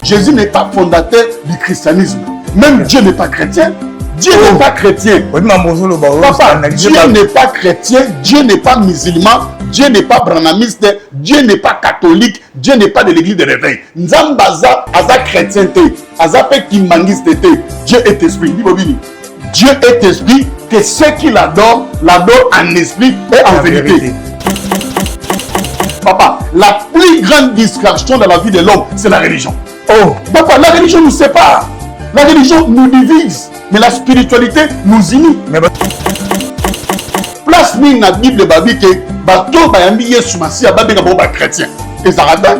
Jésus n'est pas fondateur du christianisme. Même Dieu n'est pas chrétien. Dieu n'est pas chrétien. Papa, Dieu n'est pas chrétien, Dieu n'est pas musulman, Dieu n'est pas branhamiste, Dieu n'est pas catholique, Dieu n'est pas de l'église de réveil. Nzambaza aza chrétien te, aza pe kimangiste te. Dieu est esprit. Dieu est esprit, que ceux qui l'adorent, l'adorent en esprit et en vérité. Papa, la plus grande distraction dans la vie de l'homme, c'est la religion. Oh, papa, la religion nous sépare. La religion nous divise. Mais la spiritualité nous unit. Place ni na Bible babi que bato bayambi Yesu Masiya babe ngabo ba chrétien. Et ça rata.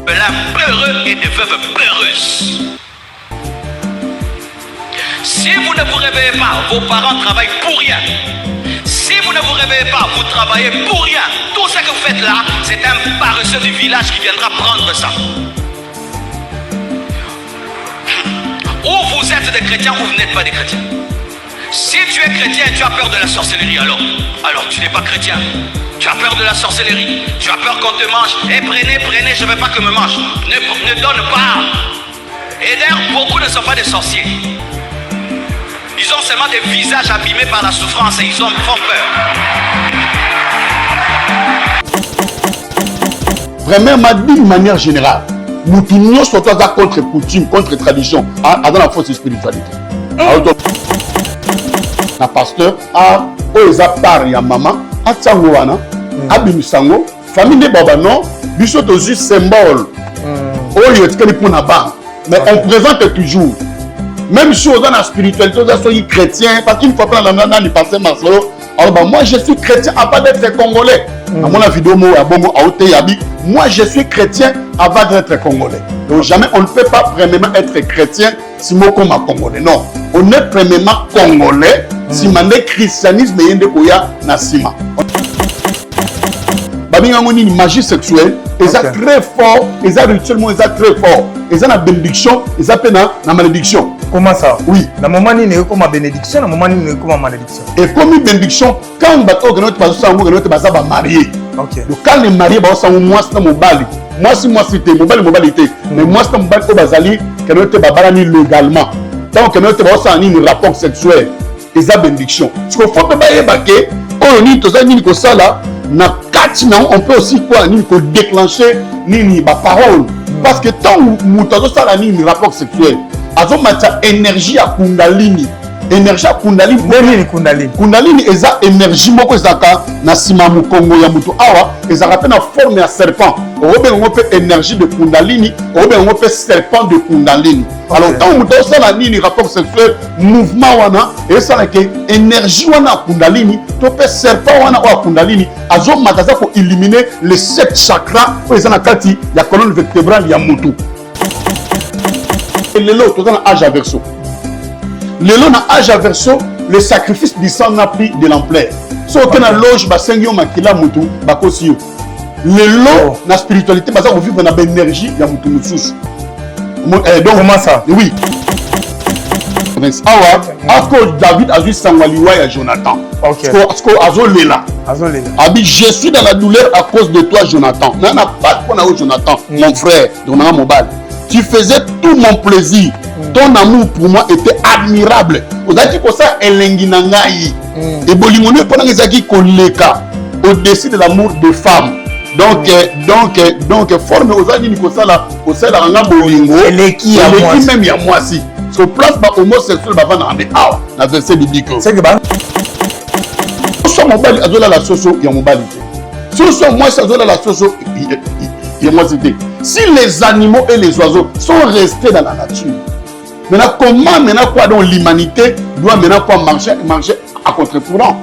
La peureux et des veuves peureuses. Si vous ne vous réveillez pas, vos parents travaillent pour rien. Si vous ne vous réveillez pas, vous travaillez pour rien. Tout ce que vous faites là, c'est un paresseux du village qui viendra prendre ça. Ou vous êtes des chrétiens ou vous n'êtes pas des chrétiens. Si tu es chrétien et tu as peur de la sorcellerie, alors tu n'es pas chrétien. Tu as peur de la sorcellerie, tu as peur qu'on te mange. Eh, prenez, je ne veux pas que me mange. Ne donne pas. Et d'ailleurs, beaucoup ne sont pas des sorciers. Ils ont seulement des visages abîmés par la souffrance et ils font peur. Vraiment, d'une manière générale, nous tournons surtout contre coutume, contre tradition, dans la fausse spiritualité. Un pasteur a part ya maman, a tsangoana, a bimisango, famille de babano, bisous aussi symbole. Mais on présente toujours. Même chose dans la spiritualité, on est chrétien, parce qu'il ne faut pas dans le passé Marcelo. Alors moi je suis chrétien avant d'être congolais. Dans mon vidéo, moi je suis chrétien avant d'être congolais. Donc jamais on ne peut pas premièrement être chrétien si moi comme congolais. Non, on est premièrement congolais si on est christianisme et yende nasima. Babingamoni magie sexuelle, ils sont très fort, ils ont rituellement ils sont très fort. Ils ont la bénédiction, ils ont la malédiction. Comment ça? Oui. Dans le moment où il y a comme bénédiction, dans le moment où il y a comme malédiction. Et comme une bénédiction, quand on va se marier. Donc quand les mariés vont se marier, moi c'est modalité. Mais moi c'est modalité légalement. Donc on va un rapport sexuel. Ils ont bénédiction. Ce qu'il faut pas évacuer, on peut aussi déclencher une parole. Parce que tant que nous avons un rapport sexuel, nous avons une énergie à Kundalini. Énergie à Kundalini. Kundalini est une énergie qui est une forme de serpent. On a une énergie de Kundalini, on a un serpent de Kundalini. Alors, quand nous avons un rapport sexuel, mouvement, et ça est énergie Kundalini, tu peux serpent Kundalini, pour éliminer les 7 chakras, il y a la colonne vertébrale, il y a Moutou. Et le lot, tu as un âge averso. Le lot, dans âge averso, le sacrifice du sang n'a pris de l'ampleur. Si on a loge, Moutou, le lot, la spiritualité, on vit dans l'énergie, il y a Moutou Moussous. Donc, comment ça? Oui. David a vu Sangwaliwa et Jonathan. Je suis dans la douleur à cause de toi, Jonathan. Non, pas de Jonathan, mon frère, tu faisais tout mon plaisir. Ton amour pour moi était admirable. Vous avez dit que ça est l'enguinangaï. Et Bolimono pendant les acquis koleka au-dessus de l'amour des femmes. Donc forme aux amis comme ça là, au sein de la bolingo. Et qui même il y a moi aussi. Sur place ba homosexuel ba na ande ah na verset biblique. C'est que ba so mobile azola la soso ya mobilité. So moi ça azola la soso ya moi c'était. Si les animaux et les oiseaux sont restés dans la nature. Maintenant comment quoi donc l'humanité doit maintenant marcher à contre-courant.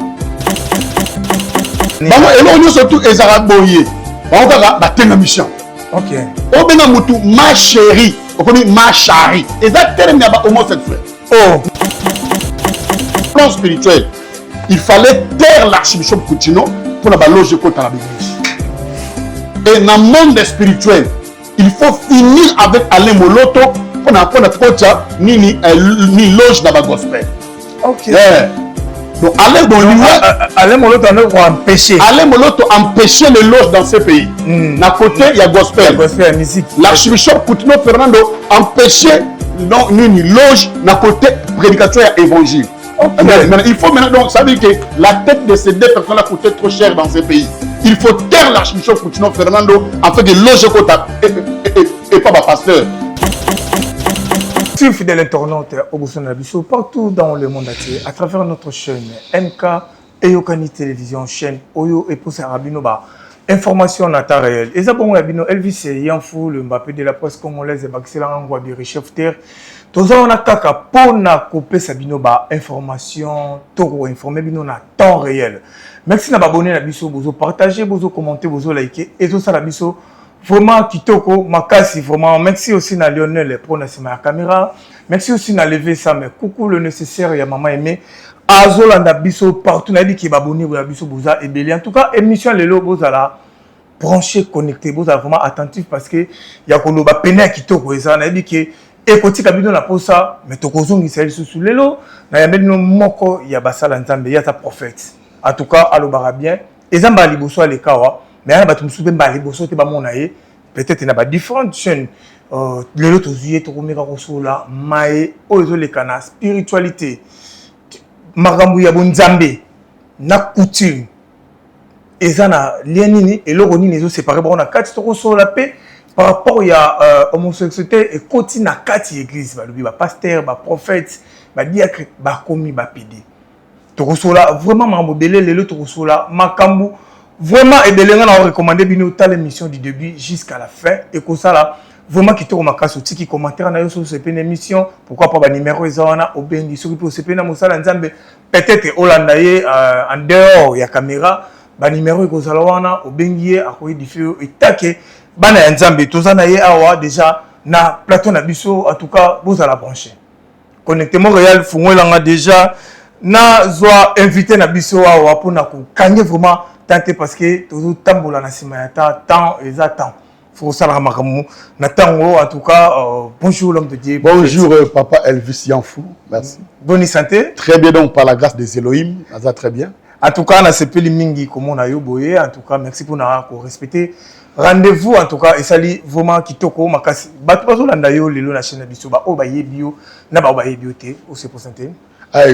Et là on est surtout les arabes boyés. On va battre la mission. OK. On benga mutu ma chérie. On connaît ma chérie. Et ça termine à homosexuel. Oh. Plan spirituel. Il fallait taire l'archibishop Coutinho pour la loge contre l'église. Et dans le monde spirituel, il faut finir avec Alain Moloto pour n'apprendre ni loge dans la gospel. OK. Donc Alain Moloto a empêché. Alain Moloto empêché les loges dans ce pays. D'un côté, il y a gospel. Musique. L'archbishop Coutinho Fernando empêché une loge. D'un côté, prédication et évangile. Okay. Mais il faut maintenant, donc, ça veut dire que la tête de ces deux personnes a coûté trop cher dans ce pays. Il faut taire l'archbishop Coutinho Fernando afin de loger Kota et pas ma pasteur. Si fidèle internaute au Boussonabiso, partout dans le monde entier, à travers notre chaîne MK Eyokani Télévision, chaîne Oyo et pour Sarabinoba, information en temps réel. Et ça, bon, Elvis Yanfou, le Mbappé de la presse congolaise et Baxelan Ngwabiri, chef terre. Tous on a kaka pour na couper Sabinoba information, toro informé bino na temps réel. Merci d'abonner à biso, bozo partager, bozo commenter, bozo liker et tout ça la biso. Vraiment kitoko makasi vraiment. Merci aussi à Lionel pour na la caméra. Merci aussi à lever ça mais coucou le nécessaire ya maman aimé. Azolanda biso partout na dit qui abonné à biso boza et belé. En tout cas émission lelo boza là branché connecté boza vraiment attentif parce que ya koloba pena kitoko ça na dit que et côté kabino na posa mais tokozongi sali sous lelo na yameno moko ya basala nzambe ya ta prophète en tout cas alobara bien ezamba liboso le kawa mais na batu musu bemba liboso te ba mona ye peut-être na ba différentes chaînes lelo tozuye to komeka kosola mai ozo le kana spiritualité makambu ya bonzambe na coutume ezana lienini eloko nini ezo séparer bon na kati to kosola pe par rapport à homosexualité et continue à quatre églises ba pasteur ba prophète ba diacre ba commis ba pédé to kosola vraiment mambo belé lelo to kosola makambu vraiment et belé ngana recommander bino ta l'émission du début jusqu'à la fin et ko sala vraiment qui to makaso tiki commentaire na yo sur cette émission pourquoi pas ba numéro ezana obengi sur pour cette na mosala nzambe peut-être holandaye en dehors ya caméra ba numéro ko sala wana obengi a ko diffuser et taquer bana ya nzambe tozana ye awa déjà na plateau na biso en tout cas vous allez brancher connecté Montréal fungolanga déjà na zwa invité na biso awa pour na ko kange vraiment tenter parce que tozo tambola na sima ya temps exactement faut ça la makamu na tango en tout cas bonjour l'homme de Dieu bonjour papa Elvis Yanfou merci bonne santé très bien donc par la grâce des Elohim ça très bien en tout cas na sepeli mingi comme on a yo boye en tout cas merci pour na ko respecter rendez-vous en tout cas et sali vraiment kitoko makasi bato bazolanda yo lelo na chaîne biso ba o ba yebio na ba yebio te o se présenter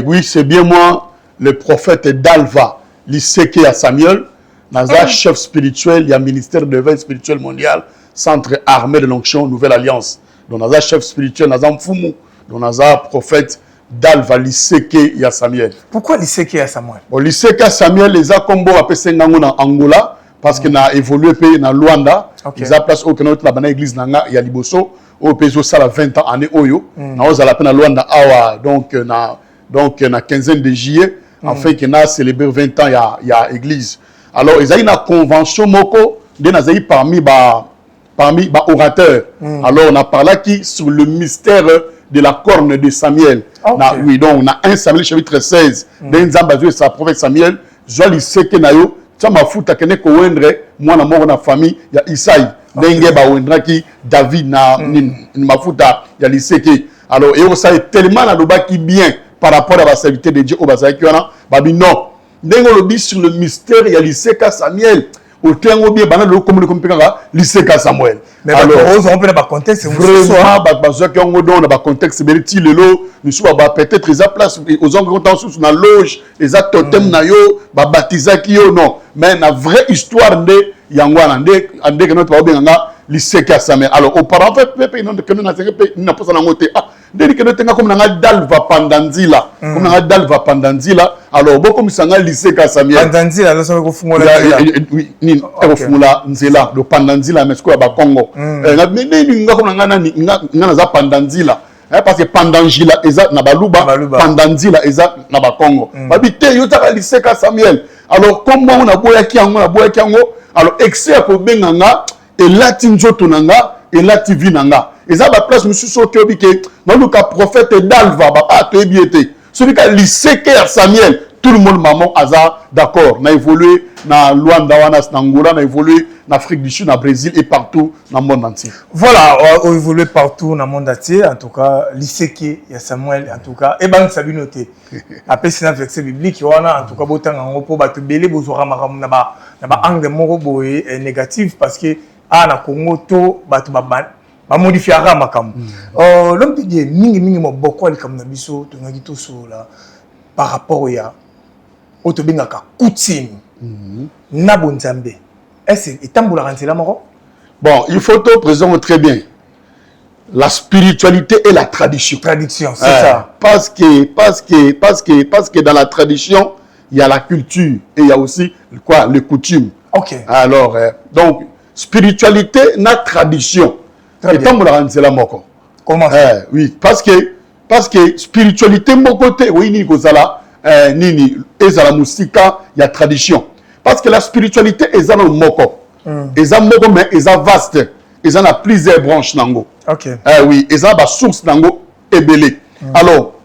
oui c'est bien moi le prophète Dalva Liseke à Samuel naza chef spirituel il y a ministère de l'éveil spirituel mondial centre armé de l'onction nouvelle alliance donc naza chef spirituel naza mfumu donc naza prophète Dalva Liseke ya Samuel. Pourquoi Liseke ya Samuel? Bon Liseke ya Samuel les a combo apesé ngango na Angola parce que na évolué pays na Luanda ils a place au Canada la bana église nanga ya liboso au pays ça la 20 ans année oyo na oza la peine na Luanda awa donc na quinzaine de juillet afin que na célébrer 20 ans ya église alors ils a une convention moko de na zai parmi orateurs alors on a parlé qui sur le mystère de la corne de Samuel oui donc on a 1 Samuel chapitre 16 d'un Zambazou et sa prophète Samuel Joël Liseke na yo ça m'a foutu kene ko wendre mwana moko na famille ya Isaïe ndenge ba wendra ki David na ma futa ya Liseke alors et ça est tellement na loba qui bien par rapport à la serviteur de Dieu au bazaki wana babi non ndenge lo dit sur le mystère ya Liseke Samuel au tengo bien bana le comme pekanga Liseke Samuel mais alors on peut pas contexte vraiment bazaki ngo don na ba contexte beriti lelo nous soit ba peut-être ils a place aux gens sous na loge les a totem na yo ba baptisaki yo non mais na vraie histoire de yangwana ande que notre ba benga Liseke Samuel alors auparavant pepe non que nous na pepe na posa na ngote ndeni que notre comme na dalva pandanzila comme na dalva pandanzila alors beaucoup misanga Liseke Samuel pandanzila là ça ko fungola oui ni ko fungula nzela le pandanzila mais ko ba Congo na ndeni nga comme na nga za pandanzila parce que pandangila eza na baluba pandanzila eza na ba Congo babite yo taka Liseke Samuel alors comment on a boyaki yango alors excès ko benganga et lati nzoto nanga et lati vinanga eza ba place monsieur soki obike naluka prophète Dalva ba to ebiete celui qui Liseke Samuel tout le monde maman aza d'accord na évolué na Luanda wana na Angola na évolué en Afrique du Sud, au Brésil et partout dans le monde entier. Voilà, on évolue partout dans le monde entier. En tout cas, l'Iseki, il y a Samuel, en tout cas, et ben ça noté. Après, c'est un verset biblique, en tout cas, autant en repos, tu belé, vous aurez un angle moroboé négatif parce que na Congo, to, tu vas modifier à Ramakam. L'homme qui dit, minimum, beaucoup, comme Nabiso, tu n'as dit tout là, par rapport à Otobingaka, coutume, Nabonzambe. Est-ce que tu as là, Moro? Bon, il faut te présenter très bien. La spiritualité et la tradition. Tradition, c'est ça. Parce que dans la tradition, il y a la culture et il y a aussi quoi, les coutumes. Ok. Alors, donc, spiritualité, la tradition. Et tant que là, Moko. Comment ça? Oui, parce que spiritualité, mon côté, oui, ni Gozala, ni Ezala Moustika, il y a tradition. Parce que la spiritualité est dans le moko. Ils ont moko mais ils ont vaste. Ils ont plusieurs branches nango. OK. Oui, ils ont la source nango et belé. Alors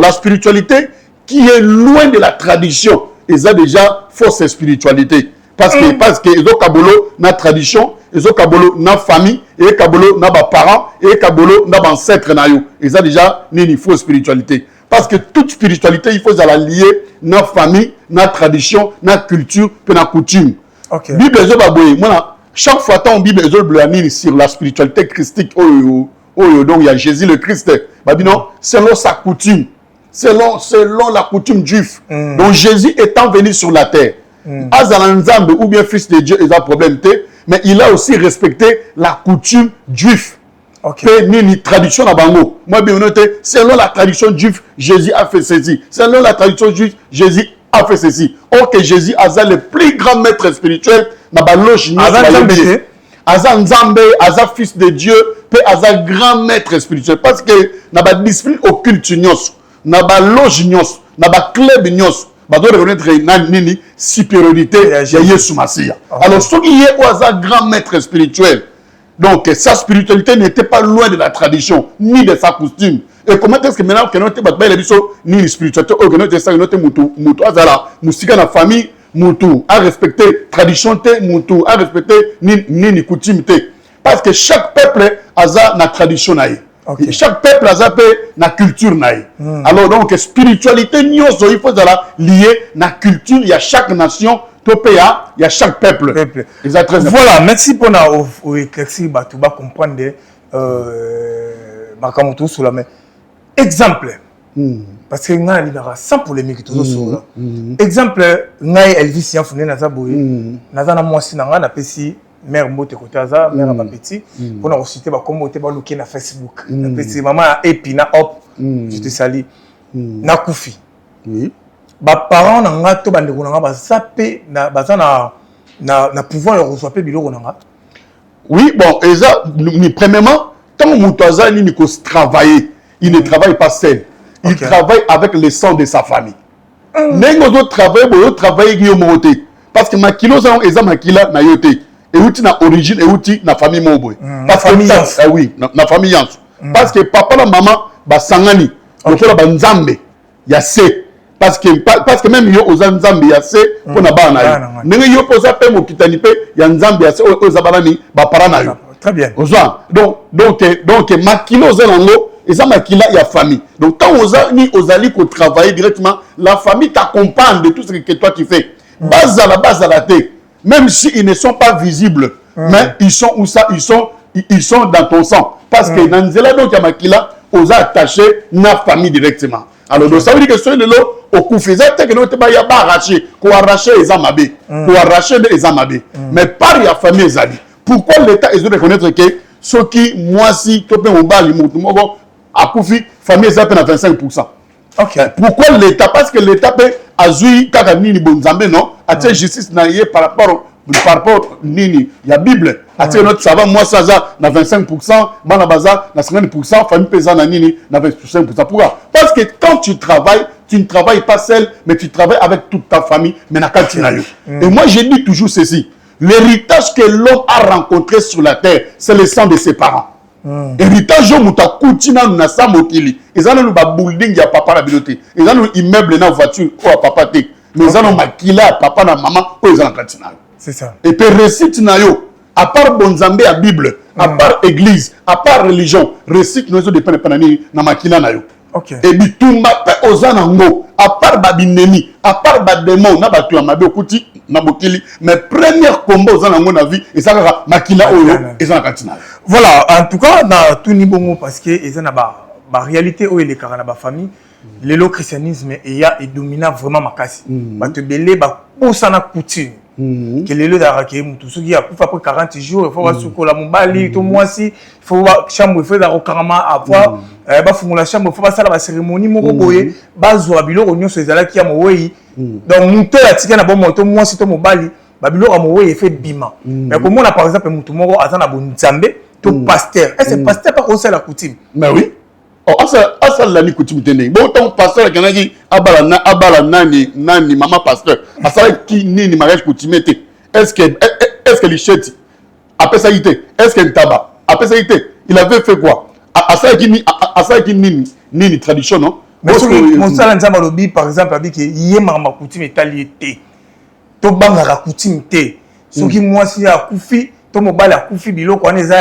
la spiritualité qui est loin de la tradition, ils ont déjà fausse spiritualité. Parce que ils ont kabolo na tradition, ils ont kabolo na famille, et kabolo na ba parents, et kabolo na ba ancêtre na yo. Ils ont déjà ni fausse spiritualité. Parce que toute spiritualité, il faut la lier na famille, na tradition, na culture, puis na coutume. Okay. Bible chaque fois que Bible sur la spiritualité christique, donc il y a Jésus le Christ. Selon sa coutume, selon la coutume juive. Donc Jésus étant venu sur la terre, Azalanzambe ou bien fils de Dieu, il a un problème, mais il a aussi respecté la coutume juive. Okay. Ni tradition à Bango. Moi, bien noté, selon la tradition juive, Jésus a fait ceci. Selon la tradition juive, Jésus a fait ceci. Or que Jésus a le plus grand maître spirituel dans la loge. Aza Nzambe, Aza fils de Dieu, puis Aza grand maître spirituel. Parce que dans la discipline occulte, dans la loge, dans la club, on doit reconnaître la supériorité de Yeshua Mashiach. Alors, ce qui est Aza grand maître spirituel. Donc, sa spiritualité n'était pas loin de la tradition, ni de sa coutume. Et comment est-ce que maintenant, que nous avons ni la spiritualité, ou que nous avons musique la famille, à respecter la tradition, à respecter ni coutume. Parce que chaque peuple a sa tradition. Okay. Chaque peuple a sa culture. Alors, donc, spiritualité, il faut lier la culture, il y a chaque nation. Il y a chaque peuple. Voilà, merci pour éclaircir, tu vas comprendre Makamoto sur la main. Exemple, parce que nous avons sans polémique tout ça. Exemple, nous avons Elvis Yanfouné Nazaboui, nous avons Mwasi Nanga, nous avons mère Mote Kotaza, mère Petit, pour nous citer comme on était sur Facebook. Maman Epina Hop, je te salue. Nakoufi. Ba parents nanga to bande ko nanga ba sapé na pouvoir reçoit biloko nanga. Oui, bon, et ça premièrement tant Moutaza ni ko travailler, il ne travaille pas seul. Il travaille avec le sang de sa famille. Nengo do travailler qui monté parce que makilo za eza makila na yote et outi na origine et outi na famille moboy. Parce que oui, na famille parce que papa la maman ba sangani, lokola ba nzambe ya se. Parce que même yo aux Nzambe yase pour na bana yo. Nenga yo posa pe mo kitani pe ya Nzambe yase aux abalani ba parana yo. Très bien. Donc makilo zelango eza makila ya famille. Donc tant aux ali ko travailler directement, la famille t'accompagne de tout ce que toi tu fais. Base à la tête. Même si ils ne sont pas visibles, mais ils sont où ça, ils sont dans ton sang parce que dans zela donc ya makila aux attachés na famille directement. Alors, donc, ça veut dire que ceux de l'eau, au coup, faisait que nous avons arraché, qu'on arraché les amabés, qu'on arraché les amabés. Mais par la famille, les amis. Pourquoi l'État est de reconnaître que ceux qui, moi, si, tu peux me battre, à Koufi, famille, ils appellent à 25%. Pourquoi l'État? Parce que l'État peut azui, Kakani, Bonzambe, non? A justice par rapport nini, il y a Bible. Notre savant, moi, ça, na 25%, Banabaza, na 50%, famille paysanne, na nini, na 25%. Pourquoi? Parce que quand tu ne travailles pas seul, mais tu travailles avec toute ta famille, mais na Kaltinayo. Et moi, je dis toujours ceci. L'héritage que l'homme a rencontré sur la terre, c'est le sang de ses parents. Héritage, je muta kutina na sa mokili. Ils ont un building, ya papa la bibliothèque. Ils ont un immeuble, na voiture, ou à papa te. Mais ils ont un makila, papa na maman, ou ils ont un Kaltinayo. C'est ça. Et puis récite na yo, à part bonzambe à Bible, à part église, à part religion, récite nous de penani na makila na yo. OK. Et bitumba pe ozanango, à part babinemi, à part bademon na batu amabe okuti na bokili, mais première combat ozanango na vie et ça makila oyo et ça katina. Voilà, en tout cas dans tout niveau parce que ils ont ba réalité où il est carrément ba famille. Le christianisme est dominant vraiment makasi. Bato belé ba posana coutume. Que le d'arake mutu soki après 40 jours il faut va sukola mobali to mwasi il faut chambre il faut da okarama avoir ba fungula chambre il faut passer la cérémonie moko boye bazwa biloko nyonso ezala ki ya moweyi donc mutu ya tika na bon moto mwasi to mobali ba biloko moweyi fait bima mais comme on a par exemple mutu moko azana bon nzambe to pasteur est-ce pasteur pas conseil la coutume mais oui. Oh, asa la ni coutume tene. Bon ton pasteur kanaki abala nani maman pasteur. Asa ki ni mariage coutume te. Est-ce que les cheti après ça ité. Est-ce que tabac après ça ité. Il avait fait quoi? Asa ki ni tradition non. Mais mon sala nzamba lobi par exemple abi que yema ma coutume etaliété. To banga la coutume te. Soki moi si a kufi to mobali akufi biloko wana eza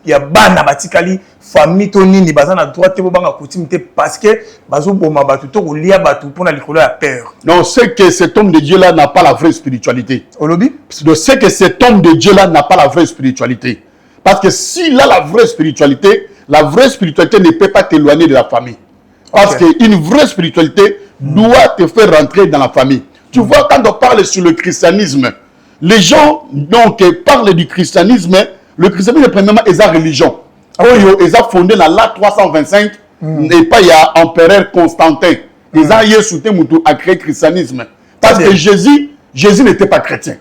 ya bana batikali famille to nini bazana droit te banga coutume te parce que bazo boma batu to kolia batu pona likolo ya peur. Non, c'est que cet homme de Dieu là n'a pas la vraie spiritualité. Olobi? C'est que cet homme de Dieu là n'a pas la vraie spiritualité. Parce que s'il a la vraie spiritualité ne peut pas t'éloigner de la famille. Parce qu'une vraie spiritualité doit te faire rentrer dans la famille. Tu vois, quand on parle sur le christianisme, les gens donc parlent du christianisme. Le christianisme, premièrement, est la religion. Ils ont fondé la LA 325 et pas il y a empereur Constantin. Ils ont créé le christianisme. Parce que Jésus n'était pas chrétien.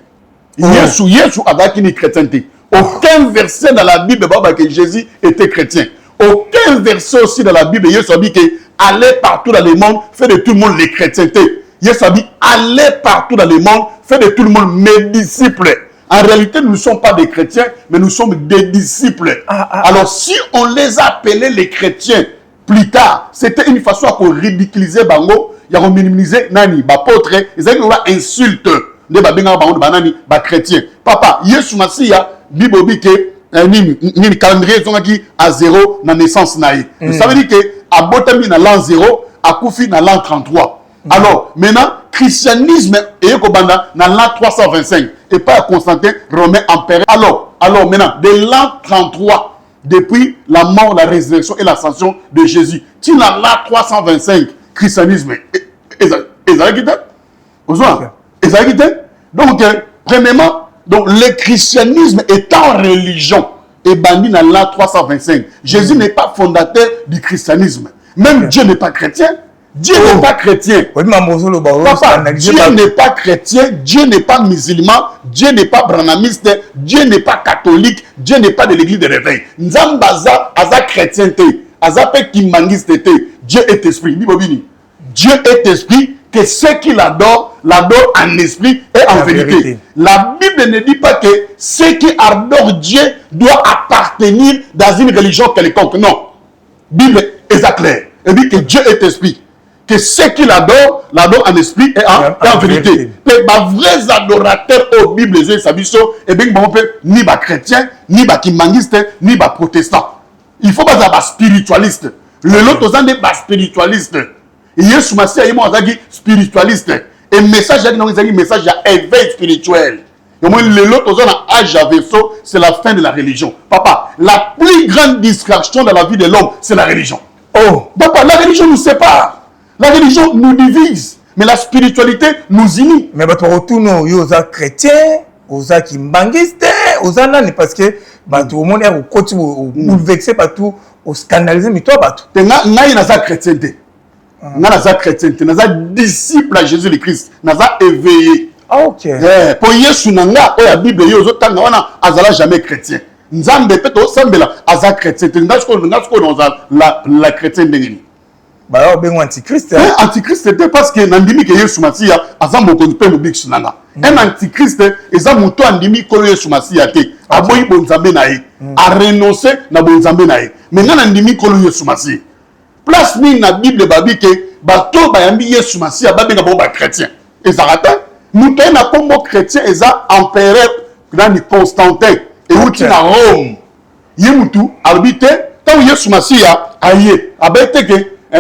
Jésus avait une chrétienté. Aucun verset dans la Bible que Jésus était chrétien. Aucun verset aussi dans la Bible, Jésus a dit que allez partout dans le monde, faites de tout le monde les chrétientés. Jésus a dit allez partout dans le monde, faites de tout le monde mes disciples. En réalité, nous ne sommes pas des chrétiens, mais nous sommes des disciples. Alors, si on les appelait les chrétiens plus tard, c'était une façon pour ridiculiser Bango, il y a minimiser Nani, Bapôtre, ils avaient une insulte de Babinga Bango, Banani, chrétien. Papa, Yesu Masiya, Bibobi, ni calendrier à 0 na naissance naïe. Ça veut dire que à Botami na l'an 0, à Koufi na l'an 33. Alors, maintenant, christianisme et Yokobanda na l'an 325 et pas à Constantin, Romain empereur. Alors maintenant, de l'an 33, depuis la mort, la résurrection et l'ascension de Jésus, tu n'as l'an 325, christianisme. Donc, premièrement, donc, le christianisme est en religion et bandit dans l'an 325. Jésus n'est pas fondateur du christianisme. Même Dieu n'est pas chrétien. Dieu n'est pas chrétien. Papa, Dieu n'est pas chrétien, Dieu n'est pas musulman, Dieu n'est pas branamiste, Dieu n'est pas catholique, Dieu n'est pas de l'église de réveil. Nzambaza aza chrétienté, aza pe kimangiste. Dieu est esprit. Dieu est esprit, que ceux qui l'adorent, l'adorent en esprit et en vérité. La Bible ne dit pas que ceux qui adorent Dieu doivent appartenir dans une religion quelconque. Non. La Bible est claire. Elle dit que Dieu est esprit. Que ceux qui l'adorent, l'adorent en esprit et en vérité. Les vrais adorateurs aux Bibles, et bien, ni les chrétiens, ni les kimangistes, ni les protestants. Il faut pas être spiritualiste. Le lot aux des spiritualistes. Yesu Masiya est spiritualiste. Et le message, c'est un message d'éveil spirituel. Et moi, le lot aux âge à vaisseau, c'est la fin de la religion. Papa, la plus grande distraction dans la vie de l'homme, c'est la religion. Oh, papa, la religion nous sépare. La religion nous divise, mais la spiritualité nous unit. Mais tu retournes aux chrétiens, aux kimbangistes, aux nani parce que tout le monde est au côté bouleversé partout, au scandalisé, mais toi batou. Tu n'as chrétienté. Naza chrétienté, naza disciple à Jésus le Christ, naza éveillé. Ah ok. Pour Yesu nanga, la Bible yozo tanga wana azala jamais chrétien. Nzambe peto sambela aza chrétienté. Ndasko la chrétienne dengini. Bah alors ben antichrist. Antichrist c'était parce que nandimi que Yesu Masiya azambo konpe mo big sunanga. Un antichrist eza muto andimi ko Yesu Masiya te. Aboyi bonzambe na ye. A renoncer na bonzambe na ye. Mais ngana ndimi ko Yesu Masiya. Place ni na Bible babi que bato bayambi Yesu Masiya babenga bo ba chrétien. Et ça rate. Nous sommes comme chrétiens et ça empereur dans le Constantin et où tu à Rome. Yemutu habité tant que Yesu Masia aïe habité que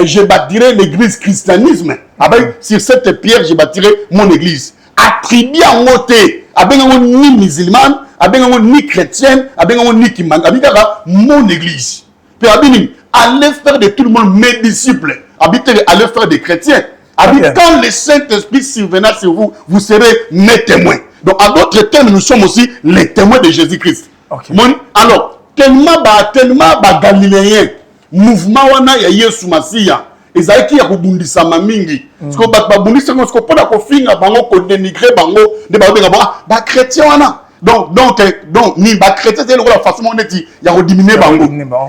je bâtirai l'église christianisme. Avec sur cette pierre je bâtirai mon église. Attribué en moté avec ni musulman, avec ni chrétienne, avec ni kimanga, avec mon église. Puis allez faire de tout le monde mes disciples. Habitez allez faire des chrétiens. Quand le Saint-Esprit surviendra sur vous, vous serez mes témoins. Donc, à d'autres termes, nous sommes aussi les témoins de Jésus-Christ. Alors, tellement galiléen, mouvement wana ya Yesu Masia, ezaki ya kubundisa mamingi. Parce que babundisa parce que pona ko finga bango ko dénigrer bango de ba chrétien wana. Donc ni ba chrétien c'est la façon on dit ya ko diminuer bango.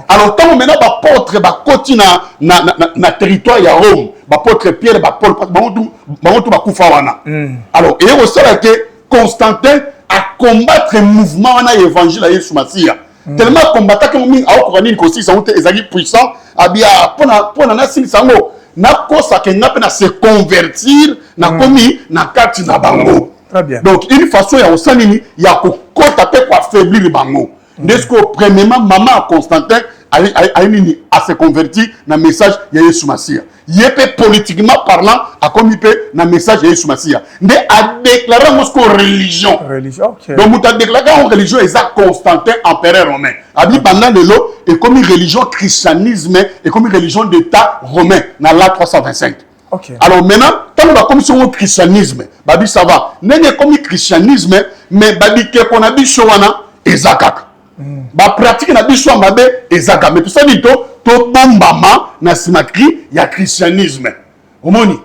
Alors tant maintenant ba porte ba koti na territoire ya Rome, ba porte Pierre ba Paul bango tout ba kufa wana. Alors et au sera que Constantin a combattre le mouvement wana évangile à Yesu Masia. Tellement combattant que nous avons aussi puissant, pour na sango na kosa que na se convertir na komi na kati na bango. Très bien. Donc une façon ya osanini ya ko kota pe ko affaiblir bango. N'est-ce que premièrement maman Constantin a se converti na message ya Yesu Masia. Yépe politiquement parlant a commis na message de Yesu Masia. Mais a déclaré mosco religion. Donc vous avez déclaré en religion exact Constantin empereur romain. Abi pendant le lot et comme religion christianisme et comme religion d'état romain dans la 325. Alors maintenant quand on va comme sur le christianisme, babi ça va. N'est comme christianisme mais babi que qu'on a dit showana ezakaka. Ba pratique na biso mabe ezaka mais tout ça dit to bombama na simakri ya christianisme omoni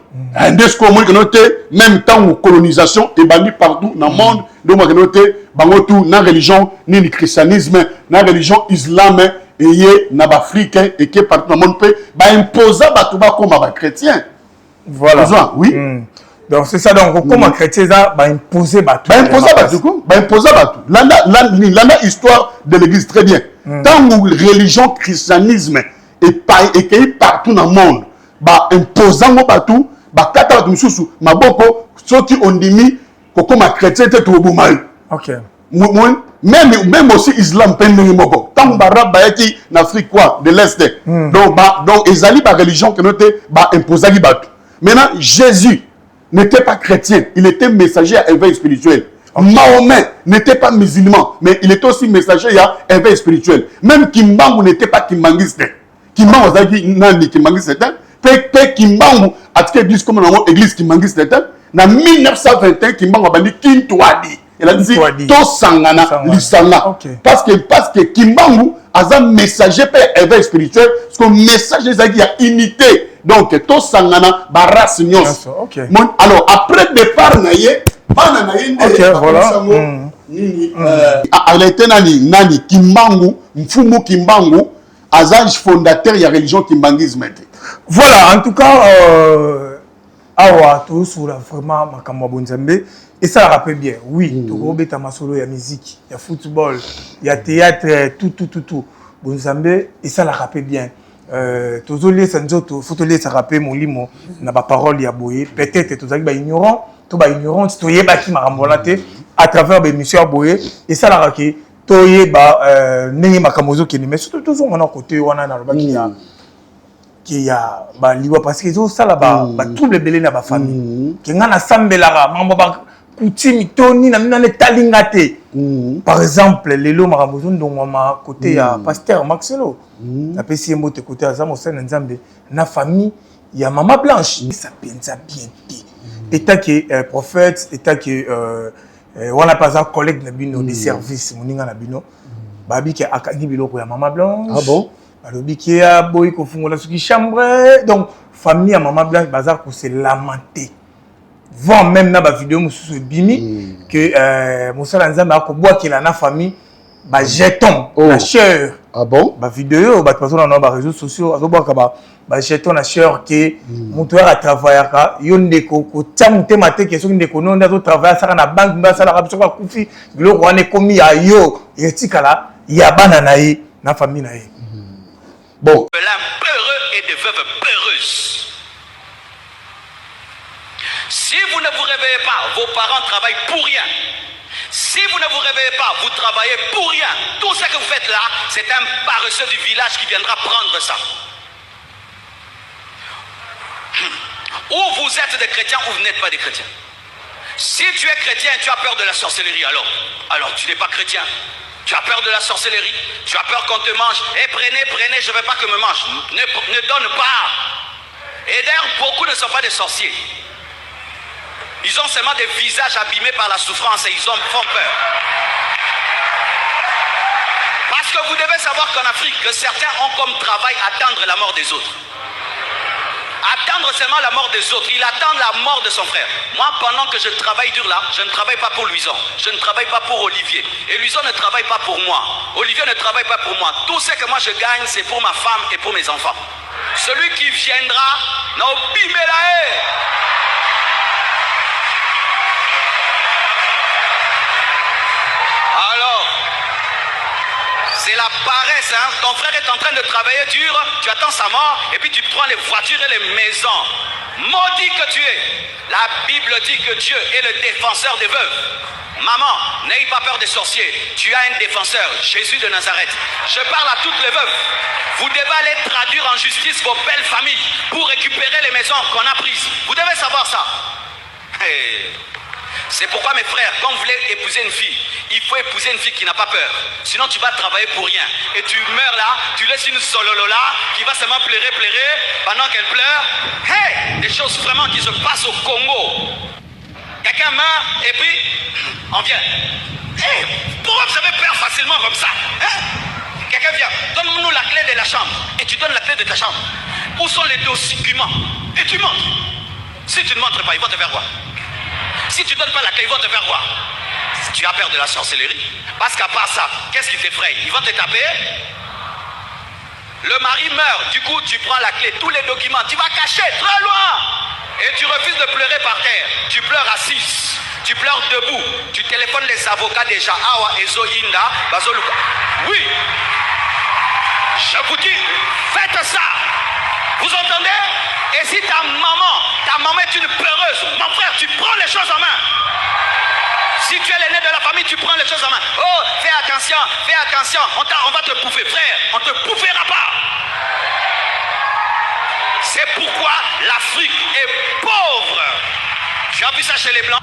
ndesco omoni que noté même temps où colonisation est banni partout dans le monde donc moi que noté bango tout na religion ni le christianisme na religion islam et yé na africain et qui partout dans le monde peut ba imposer ba tout ba comme ba chrétien voilà oui donc c'est ça donc comme chrétien ça ba imposer ba tout ba imposer ba tout la histoire de l'église très bien tant où religion christianisme et partout dans le monde ba imposant partout ba kata ba mususu maboko soki ondimi comme chrétien te to bomal même aussi islam pending moko tant barab ba yaki en Afrique quoi de l'est donc ezali ba religion que noté ba imposaki batou. Maintenant Jésus n'était pas chrétien, il était messager à éveil spirituel. Mahomet n'était pas musulman, mais il était aussi messager à éveil spirituel. Même Kimbangu n'était pas kimbangiste. Kimbangu nani kimbangiste pe Kimbangu a été église comme l'église kimbangiste. En 1921 Kimbangu a bandi Kintwadi. Il a dit to sangana lisanga parce que Kimbangu a un messager per éveil spirituel, parce que messager ça qui a unité. Donc to sangana baras nyos. Alors après départ naie bana naie voilà. Elle était nani Kimbangu mfumu Kimbangu azage fondateur ya religion kimbangisme. Voilà, en tout cas awa tout sur la vraiment makambo bonzambe et ça rappelle bien. Oui, to robeta masolo ya musique, ya football, ya théâtre, tout bonzambe et ça la rappelle bien. Tozoli sanzoto fotoli ça rappelle molimo na ba parole ya boye peut-être tozali ba ignorant to ba ignorant to yeba ki marambolate à travers ba émission boye et ça la raki to yeba ndenge makamozo keni mais surtout toujours on a côté wana na ba qui ya ba liwa parce que zo sala ba trouble belé na ba famille ki ngana sambelaka mambo ba coutume toni na mina talingate par exemple lelo maramozo ndongoma côté ya pasteur Maxelo na pesi mbote côté ya zamo sana nzambe na famille ya mama blanche ça pensa bien état que prophète état que wana pas un collègue na bino de service moninga na bino babi ke akangi biloko ya mama blanche ah bon balobi ke ya boy ko fungola suki chambre donc famille ya mama blanche bazar ko se lamenter vont même na ba vidéo mususu bimi que mosala nzambe akobwa ki na famille ba jeton na chair ah bon ba vidéo ba personne na ba réseaux sociaux azobwa ka ba jeton na chair que mutu a travailler ka yonde ko tsamte mate ke soki ndeko no ndazo travailler saka na banque mba sala ka bisoka kufi biloko wane komi ya yo etikala ya bana na ye na famille na ye bon l'un peureux et des veuves peureuses. Si vous ne vous réveillez pas, vos parents travaillent pour rien. Si vous ne vous réveillez pas, vous travaillez pour rien. Tout ce que vous faites là, c'est un paresseux du village qui viendra prendre ça. Ou vous êtes des chrétiens ou vous n'êtes pas des chrétiens. Si tu es chrétien et tu as peur de la sorcellerie, alors tu n'es pas chrétien. Tu as peur de la sorcellerie, tu as peur qu'on te mange. Eh, prenez, je ne veux pas que me mange. Ne donne pas. Et d'ailleurs, beaucoup ne sont pas des sorciers. Ils ont seulement des visages abîmés par la souffrance et ils font peur. Parce que vous devez savoir qu'en Afrique, que certains ont comme travail attendre la mort des autres. Attendre seulement la mort des autres. Il attend la mort de son frère. Moi, pendant que je travaille dur là, je ne travaille pas pour Louison. Je ne travaille pas pour Olivier. Et Louison ne travaille pas pour moi. Olivier ne travaille pas pour moi. Tout ce que moi je gagne, c'est pour ma femme et pour mes enfants. Celui qui viendra, n'a pas alors, c'est la paresse, hein? Ton frère est en train de travailler dur, tu attends sa mort, et puis tu prends les voitures et les maisons. Maudit que tu es. La Bible dit que Dieu est le défenseur des veuves. Maman, n'ayez pas peur des sorciers. Tu as un défenseur, Jésus de Nazareth. Je parle à toutes les veuves. Vous devez aller traduire en justice vos belles familles pour récupérer les maisons qu'on a prises. Vous devez savoir ça. Hey. C'est pourquoi mes frères, quand vous voulez épouser une fille, il faut épouser une fille qui n'a pas peur. Sinon tu vas travailler pour rien. Et tu meurs là, tu laisses une sololola qui va seulement pleurer pendant qu'elle pleure. Hey, des choses vraiment qui se passent au Congo. Quelqu'un meurt et puis on vient. Hey, pourquoi vous avez peur facilement comme ça, hein? Quelqu'un vient, donne-nous la clé de la chambre. Et tu donnes la clé de ta chambre. Où sont les documents? Et tu montres. Si tu ne montres pas, ils vont te faire voir. Si tu ne donnes pas la clé, ils vont te faire voir. Tu as peur de la sorcellerie. Parce qu'à part ça, qu'est-ce qui t'effraie? Ils vont te taper. Le mari meurt, du coup tu prends la clé, tous les documents, tu vas cacher très loin. Et tu refuses de pleurer par terre. Tu pleures assise, tu pleures debout. Tu téléphones les avocats déjà. Awa, Ezo, Inda, Bazoluka. Oui. Je vous dis, faites ça. Vous entendez? Et si ta maman est une peureuse, mon frère, tu prends les choses en main. Si tu es l'aîné de la famille, tu prends les choses en main. Oh, fais attention, on va te bouffer, frère, on ne te bouffera pas. C'est pourquoi l'Afrique est pauvre. Tu as vu ça chez les Blancs?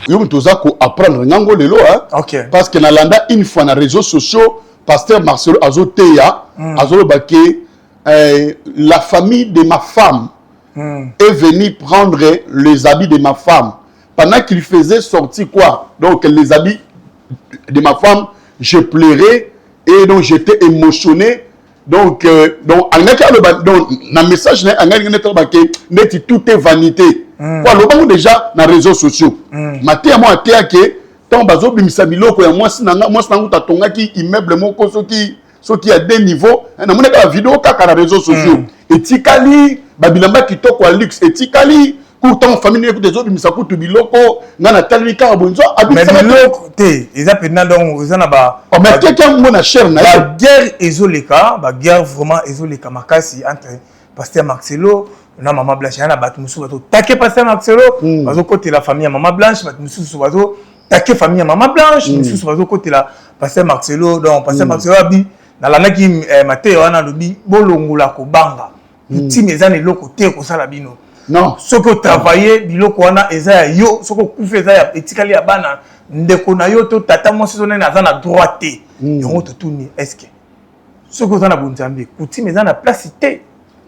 Yo toza ko apprendre nyango lelo hein. OK. Parce que na landa une fois na réseaux sociaux, pasteur Marcelo Azoteya, Azolo Baké, la famille de ma femme est venue prendre les habits de ma femme. Pendant qu'il faisait sortir quoi? Donc les habits de ma femme, je pleurais et donc j'étais émotionné. Donc dans le message, tout est vanité. Quoi, le bon déjà dans les réseaux sociaux. Maté à moi que tant bazo bimisa biloko ya moi sinanga tonga ki immeuble moko soki à des niveaux. Na mona ka vidéo kaka na réseaux sociaux. Et tikali babilamba kitoko à luxe et tikali pourtant famille écoute des autres bimisa kutu biloko ngana talmi ka bonzo abisa biloko te eza pena donc eza na ba oh mais quelqu'un mona cher na la guerre ezoleka ba guerre vraiment ezoleka makasi entre pasteur Marcelo na Maman Blanche na batu musu bato taquer pasteur Marcelo bazo côté la famille Maman Blanche batu musu bazo taquer famille Maman Blanche musu bazo côté la pasteur Marcelo donc pasteur Marcelo abi na la naki Mateo wana lobi bolongola ko banga ti mezane loko te ko sala bino. Non, ce que travailler biloko wana eza yo ce que kufa eza ya etikali ya bana ndeko na yo to tata mo sezone na za na droite yo to tourner est-ce que ce que za na bonzambe coutume eza na place te.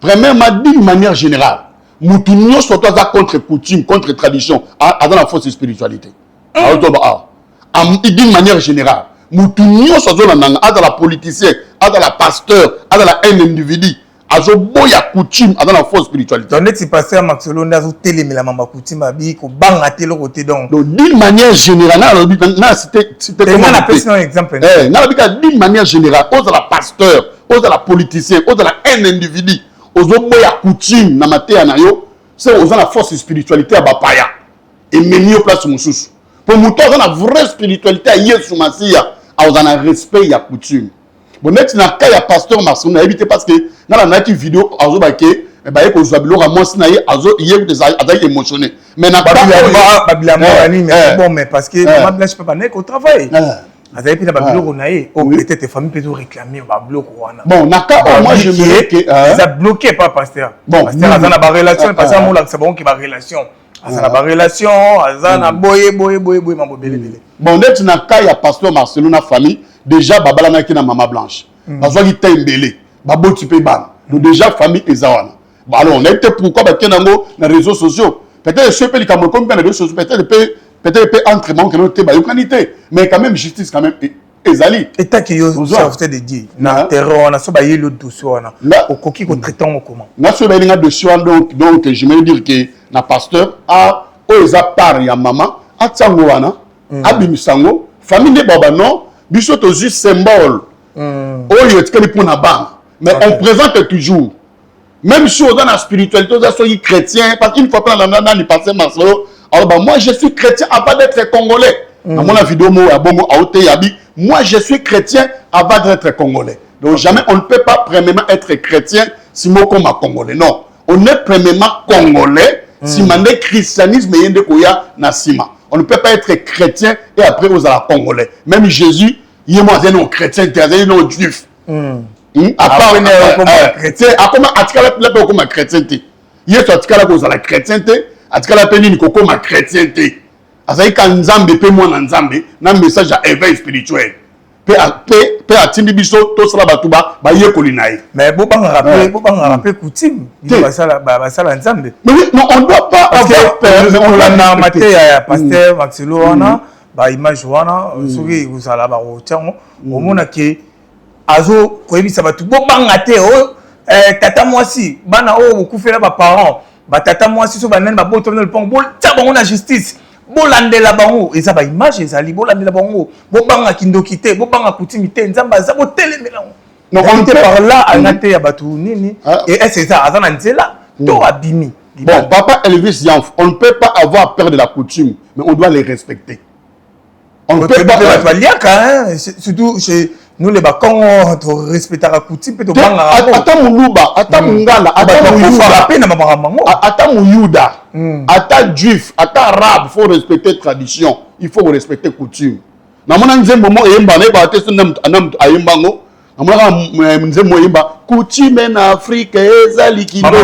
Premièrement, d'une manière générale, nous sommes contre coutume, contre tradition, dans la fausse spiritualité. D'une manière générale, nous sommes dans la politicien, dans la pasteur, dans la haine individu. Azoboya coutume dans la fausse spiritualité. Donc si pasteur Marcelo n'a télé mais la maman coutume abi ko banga télé côté donc d'une manière générale c'était comment on appelle ça un exemple d'une manière générale aux la pasteur aux la politicien aux la haine individu ozoboya coutume na matéya na yo c'est aux la fausse spiritualité à bapaya et meni au place mususu pour muto dans la vraie spiritualité à Yesu Masia aux en respect ya coutume. Bon, net na cas ya pasteur Marcelo na éviter parce que dans la vidéo azobaké mais bah ko zabilo ka mwasi na ye azo yé des azaki émotionné mais na babila mais bon mais parce que maman Blanche peut pas naître au travail azali pe na babiloko na ye o peut-être famille peut réclamer babiloko wana bon naka moi je me dis que ça bloqué pas pasteur pasteur azana ba relation pasteur mo la c'est bon que ba relation azana ba relation azana boye mambo belebele bon net na ka ya pasteur Marcelo na famille déjà babala na ki na maman Blanche bazwaki tembele baboti pe bana donc déjà famille ezawana bon alors on était pourquoi ba kenango na réseaux sociaux peut-être je peux les comme na réseaux sociaux peut-être entre manque que ba yokanité mais quand même justice quand même ezali état qui yo sauveté de Dieu na terror na so ba yelo dossier wana au koki ko traiter comment na so ba linga dossier donc je me dire que na pasteur a oza part ya maman atsango wana abimisango famille de baba non biso to juste symbole oyo etikali pona bana mais on présente toujours même si on a la spiritualité on soyez chrétien parce qu'il faut pas dans le passé Marcelo alors bah moi je suis chrétien avant d'être congolais dans mon vidéo moi je suis chrétien avant d'être congolais donc jamais on ne peut pas premièrement être chrétien si moi comme congolais non on est premièrement congolais si man christianisme yende koya na sima on ne peut pas être chrétien et après aux congolais même Jésus il est moi non chrétien il non juif à part chrétien à comment atikala la comme chrétien yesu atikala ko za chrétien atikala pe nini ko comme chrétien azai ka nzambe pe mwana nzambe na message à éveil spirituel pe atindi biso to sala batuba ba yekoli nae mais bo bang rappeler coutume ba sala nzambe mais oui non on doit pas avoir peur mais on l'a na maté ya pasteur Maxilo wana ba image wana soki uzala ba rotango omona ke azo koyebisa batu bo banga te o tata mwasi bana o okufela ba parents ba tata mwasi so banani ba boto na le pont bo ta bango na justice bo landela bango eza ba image ezali bo landela bango bo banga kindoki te bo banga coutume te nzamba za bo telemela non on était par là anate ya batu nini et c'est ça azana nzela to abimi bon papa Elvis Yanf on ne peut pas avoir peur de la coutume mais on doit les respecter on ne peut pas liaka surtout chez nous les Bakongo on respecte la coutume peut banga ata muluba ata mungala ata muyuda pe na mabanga mango ata muyuda ata juif ata arabe faut respecter tradition il faut respecter coutume na mona nzembo mo yemba na ba testo nam ayembango na mona nzembo yemba coutume na Afrique ezali kidogo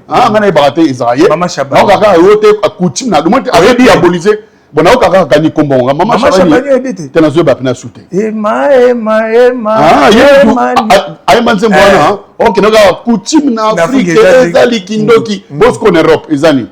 ngana ba te Israël na kaka yote coutume na monde avait diabolisé bon na okaka gani kombonga mama Chabani tena zo ba pina soute ema aymanze mwana OK noga coutume na Afrique ezali kindoki bosko en Europe ezani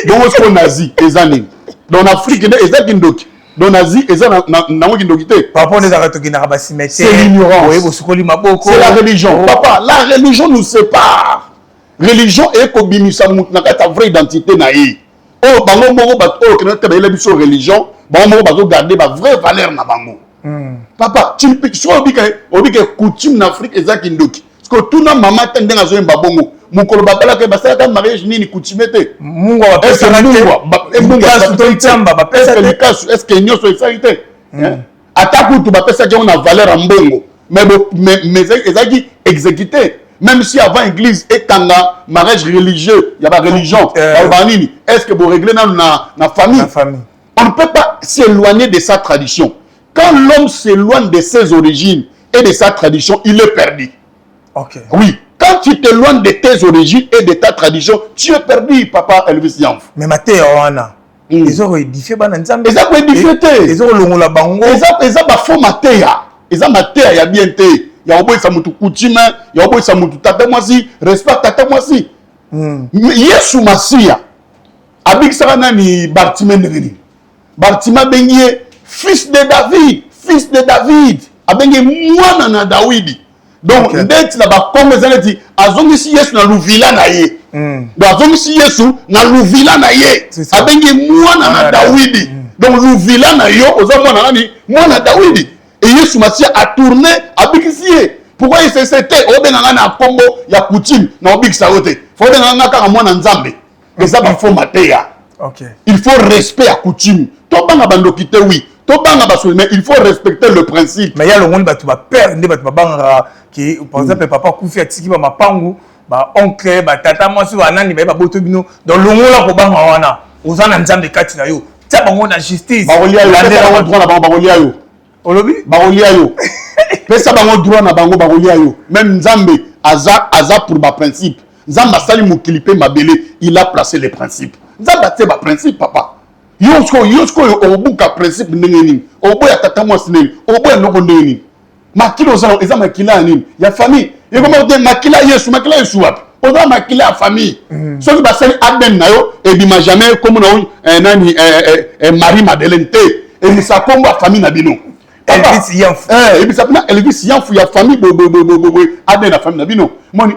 donc bosko nazi ezani dans Afrique ezali kindoki dans nazi ezana na kindoki te papa les arrêter qui na ba cimetière c'est l'ignorance oui bosukoli maboko c'est la religion papa la religion nous sépare religion est kobimisa mutu na ta vraie identité na yi oh bango moko ba oh que notre belle biso religion bango moko ba garder ba vraie valeur na bango papa tu so obike coutume na Afrique ezaki ndoki parce que tout na mama tende nga zo yemba bongo mukolo babala ke basala ka mariage nini coutume te mungu wa pesa na te mungu wa tamba ba pesa te est-ce que nyoso exalité ataku tu ba pesa ke na valeur mbongo mais ezaki exécuté même si avant l'église est un mariage religieux, il y a pas religion, est-ce que vous réglez dans la famille? On ne peut pas s'éloigner de sa tradition. Quand l'homme s'éloigne de ses origines et de sa tradition, il est perdu. Okay. Oui. Quand tu t'éloignes de tes origines et de ta tradition, tu es perdu, papa Elvis Yanf. Mais Mathéo, Anna. Ils ont édifié Bananzam. Ils ont édifié. Ils ont l'ongola bango. Ils ont faux Mathéo. Ils ont Mathéo, il y a bien été. Il y a oboy samutu coutume, il y a oboy samutu tata mwasi, respect tata mwasi. Yesu Masia. Abik sarana ni Bartimée ngeni. Bartimée bengié fils de David, abengié mwana na Dawidi. Donc ndeti na ba comme ezaleti azongi si Yesu na luvila na ye. Donc azongi si Yesu na luvila na ye. Abengié mwana na Dawidi. Donc luvila na yo oza mwana nani? Mwana Dawidi. Et Yesu Masia a tourné à Bixier. Pourquoi il s'est cité? Au Benanga na Combo, il y a coutume, na Obix Saoté. Faut Benanga ka mwana nzambe. Et ça va faut matéya. OK. Il faut respect à coutume. To banga bando kité oui. To banga baso mais il faut respecter le principe. Mais il y a le monde batu ba père, ne batu ba banga qui par exemple papa Koufi atiki ba mapangu ba oncle ba tata mwasi ba nani ba boto bino dans longola ko banga wana ozana nzambe kati na yo tia bango na justice ba rolia yo la droit na bango ba rolia yo olobi ba rolia yo pesa bango droit na bango ba rolia yo même nzambe aza pour ba principe nzambe asali mokilipe mabele il a placé les principes nzambe atie ba principe papa yosko obuka principe ndenge nini oboya tata mwasi nini oboya noko ndenge nini makila ozala eza makila nini ya famille yekoma te makila yesu wapi oza makila ya famille soki basali aden na yo ebima jamais comme na nani Marie Madeleine te ebisa kombo ya famille na bino Elvis Yanfu ebisa na Elvis Yanfu ya famille bo aden na famille na bino moni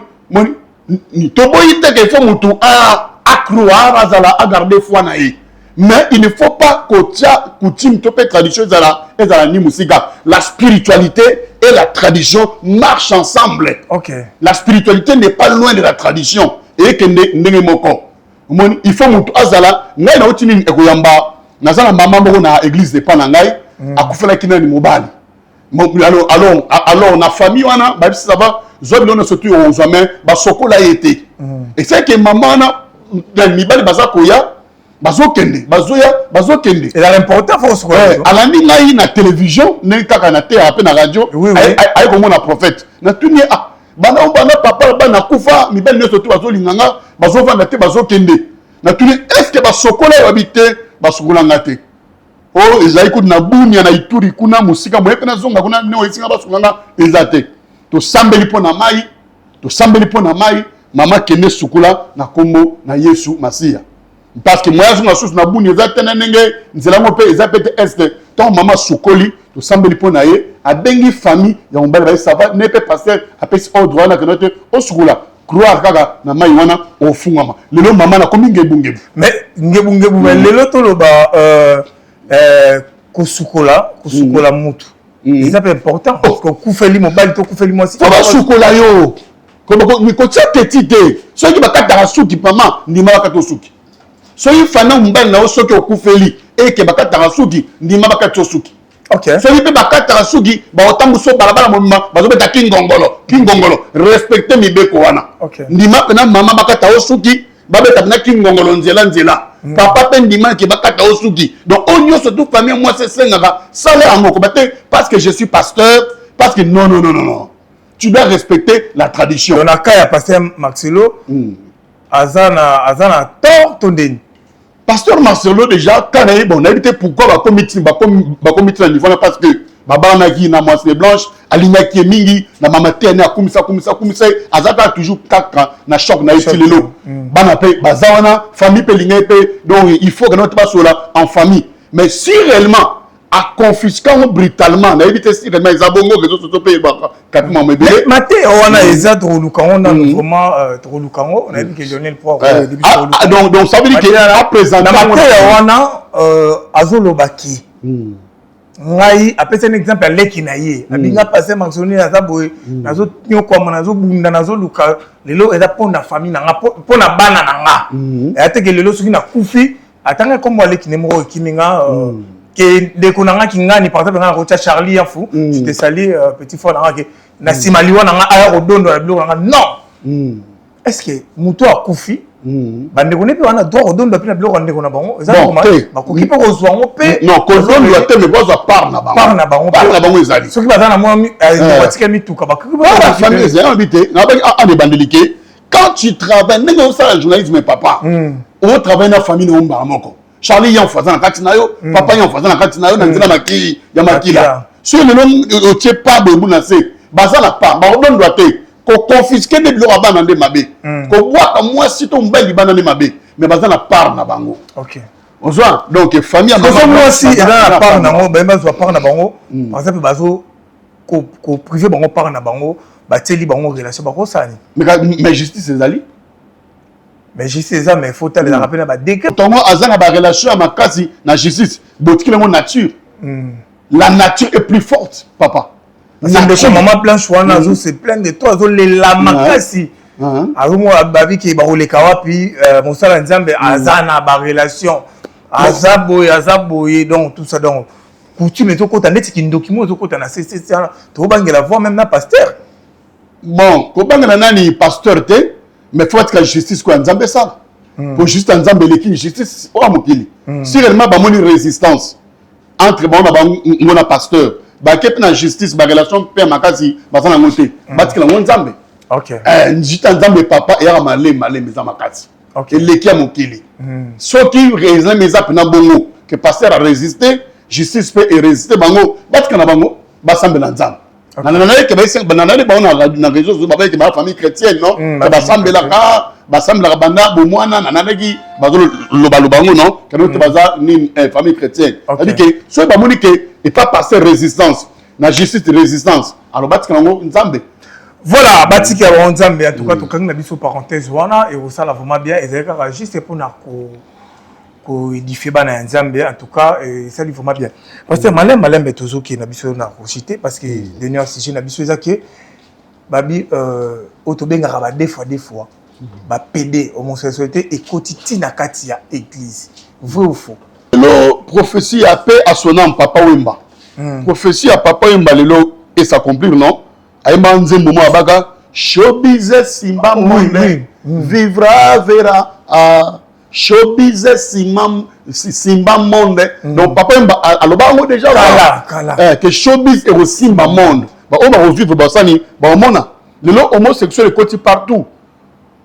ni toboyi te ke fo mutu a croire azala a garder foi na ye. Mais il ne faut pas que coutume, tradition, ni musika. La spiritualité et la tradition marchent ensemble. Okay. La spiritualité n'est pas loin de la tradition. Et que il faut que azala ngai na otini ekoyamba nazala mama moko na église de panangai akufela kina ni mobali. Alors na famille wana ba ça va zo na surtout aux hommes ba sokola été. Et c'est que maman na mibali bazakoya bazokende bazokende et l'important faut se voir alandi ngai na télévision ne kaka na te ape na radio ay ko mona prophète na tuni bana papa bana kufa mibali ne surtout bazolinganga bazovanda te bazokende na tuni est-ce que basokola habité basokola ngate oh ezali ko na bunya na ituri kuna musika moyepe na zonga kuna ne oyisinga basokanga ezate to sambeli pona mai mama kende sukula na kombo na Yesu Masia. Parce que moi je me suis na buni ezatena nenge nzela ngo pe ezapete est ton maman sukoli to sambeli pona ye a bengi famille ya mbala ba ça va ne peut passer apesi ordre na kenote o sukula croire kaka na mai wana o fungama lelo mama na komi ngebungebu mais ngebungebu mais lelo to loba kosukola mutu c'est important parce que kufeli mobile to kufeli mwasi to ba sukola yo ko mi ko tete te so ki bakata suki pama ndima bakato suki so yi fana mbali na osoki okufeli eke bakata suki ndima bakato suki okay so yi pe bakata suki ba otambu so balabala moma bazobeta kingongolo respecter mibeko wana okay ndima pena mama bakata suki babeta na kingongolo nzela papa pe ndima ki bakata suki donc onyo surtout famille moi c'est sengaka salaire moko bate parce que je suis pasteur parce que non tu dois respecter la tradition. On a qu'à passer Marcelo. Azana tort tondeni. Pasteur Marcelo déjà quand il bon habité pourquoi ba comité na niveau parce que baba na ki na moitié blanche alinya ki mingi na mama tene akumisa azata toujours 4 ans na choc na itilelo bana pe bazawana famille pe lingé pe donc il faut que notre pasola en famille mais si réellement à confisquer brutalement na éviter si vraiment izabongo réseaux sociaux pe ba kapima mebele maté on a les autres lukango na vraiment trop lukango on a dit que Lionel pour donc ça veut dire que à présenter maté on a azolobaki ngai apesa un exemple leki na ye abinga passer mansoni na zaboye nazo nyokoma nazo bunda nazo luka lelo eza pona famille na pona bana na nga ate ke lelo soki na kufi atanga comme leki ne moko kininga que des konanga qui ngani par exemple ngana rocha Charlie Yanfu je te salue petit frère nanga que na simaliwa nanga aya odondo na bilo nanga non est-ce que muto akufi bande koné pe wana droit odondo pe na bilo ndeko na bango eza ko ba ko kipe ko zwa ngo pe non ko dondo te me boza par na bango ezali soki bazana moi batika mituka ba la famille c'est habité na ba ane bandelike quand tu travailles n'est pas ça journalisme papa on travaille na famille no mba moko Charlie Yanfu azana kati na yo papa Yanfu azana kati na yo na nzela maki ya makila so le nom o tie pas bebu na se bazala pas ba don doit te ko confisquer des biloko bana nde mabe ko bwa moi si to mbali bana nde mabe mais bazala part na bango OK ozwa donc famille maman moi si eza na part na bango ba bazwa part na bango par exemple bazo ko privé bango part na bango ba teli bango relation ba ko sani mais justice ezali. Mais justice ça mais faut aller la rappeler ba décret tongo azana ba relation à makasi na justice botiki le nature la nature est plus forte papa nature maman blanche wana zo se plaindre de toi zo le la makasi azumo babi ki ba roleka wapi mosala nzambe azana ba relation azaboye donc tout ça donc coutume to kota neti kindocument to kota na cc to bangela voir même na pasteur bon ko bangela nani pasteur te mais faut être la justice quoi nzambe ça pour juste nzambe leki justice o amokili si réellement ba moni résistance entre bon na pasteur ba kepi na justice ba relation père makasi ba sana ngote batikela nzambe OK njita nzambe papa ya malé meza makasi OK leki amokili soki raison meza pena bongo que pasteur a résisté justice peut résister bango batikana bango ba sambela nzambe nanana ke ba ese banana ba na réseau zo ba ke ba famille chrétienne non ba sambela ka basambela banda bomwana nanaki bazolo lobango non quand tu baza ni famille chrétienne c'est-à-dire que soit ba moni que et pas passer résistance na justice de résistance alors batika ngo nzambe voilà batika wa nzambe en tout cas to kanga biso parenthèse wana et ça la vraiment bien et ça juste pour na ko édifier bana nzambe en tout cas et ça lui vraiment bien parce que malem tozo qui na biso na citer parce que dernier sujet na biso ça que babi autobenga ba des fois ba PD homosexualité et quotidien kati ya église vrai ou faux le prophétie a paix à son âme papa Wemba prophétie à papa Wemba lelo et s'accomplir non ayemba nzembo mo abaka showbiz simba monde vivra vera showbiz simba monde donc papa Wemba aloba ngo déjà que showbiz et au simba monde ba on va revivre ba sani ba mona lelo homosexuel est côté partout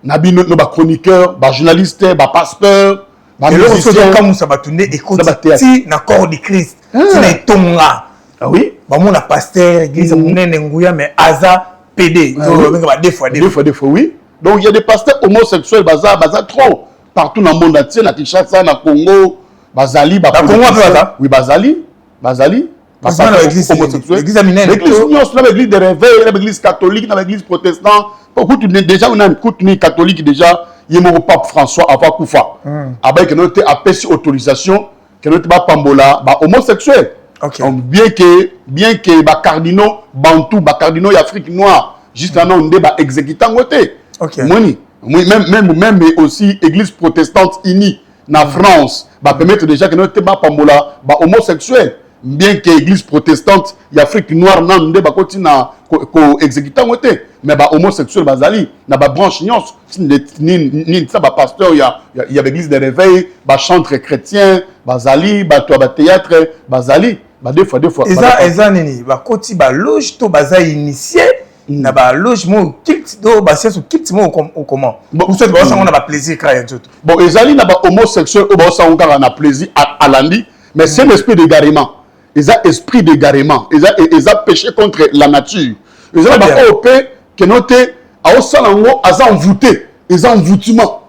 nabi no ba chroniqueur ba journaliste ba pasteur ba musicien comme ça va tourner et si na corps de Christ si na tonga ah oui ba mona pasteur église munene nguya mais aza PD ba des fois oui donc il y a des pasteurs homosexuels baza trop partout dans le monde entier na Kinshasa na Congo bazali ba Congo oui bazali pasteur l'église l'église de réveil l'église catholique l'église protestante déjà on a une catholique déjà il y a pape François avant Koufa avec notre appel autorisation que notre ba pambola ba homosexuel donc bien que ba cardinaux bantou ba cardinaux Afrique noire juste là on débat exécutant côté même aussi église protestante unie na France ba permettre déjà que notre ba pambola ba homosexuel bien que l'église protestante l'Afrique noire nan nde ba kotina ko exécutant côté mais ba homosexuel bazali na ba branche nyonso ni ça ba pasteur il y a l'église de réveil ba chantre chrétien bazali ba to ba théâtre bazali ba deux fois eza nini ba koti ba loge to baza initié na ba loge mo kilt do ba senso kilt mo comment pour ça ba on a ba plaisir quand tout bon ezali na ba homosexuel o ba ça on a plaisir à l'andi mais c'est l'esprit d'égarement ils ont esprit d'égarement ils ont péché contre la nature ils ont pas opé que noté à osalango aza envoûté ils ont envoûtement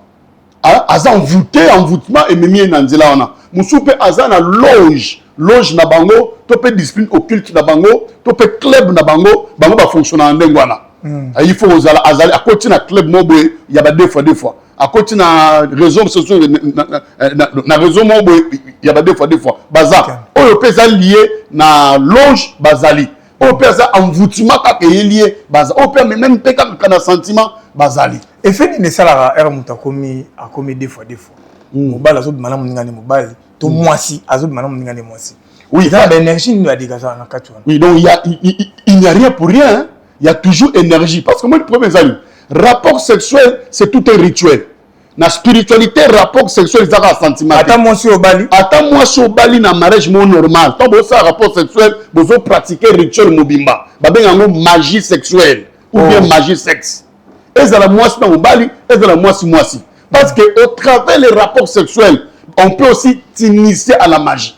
aza envoûtement et memi na nzela wana musupe aza na loge na bango to pe discipline occulte na bango to pe club na bango ba fonctionner en ndengwana il faut ozala azali à côté na club mobo il y a deux fois à côté na réseau social na réseau mobo il y a deux fois baza oyo pesa lié na loge bazali oyo pesa envoûtement ka lié baza oyo pesa même pe ka na sentiment bazali et fait ni sala era muta komi deux fois mobala zo bimana muningane mobali to mwasi azo bimana muningane mwasi oui ça l'énergie ni adikaza na katu oui donc il n'y a rien pour rien hein? Il y a toujours énergie parce que moi le premier amis rapport sexuel c'est tout un rituel na spiritualité rapport sexuel c'est un sentiment attends-moi sur Bali na mariage mon normal tant bo ça rapport sexuel bozo pratiquer rituel mobimba ba benga magie sexuelle ou bien magie sexe et ça la moisi na Bali et ça la moisi parce que au travers les rapports sexuels on peut aussi t'initier à la magie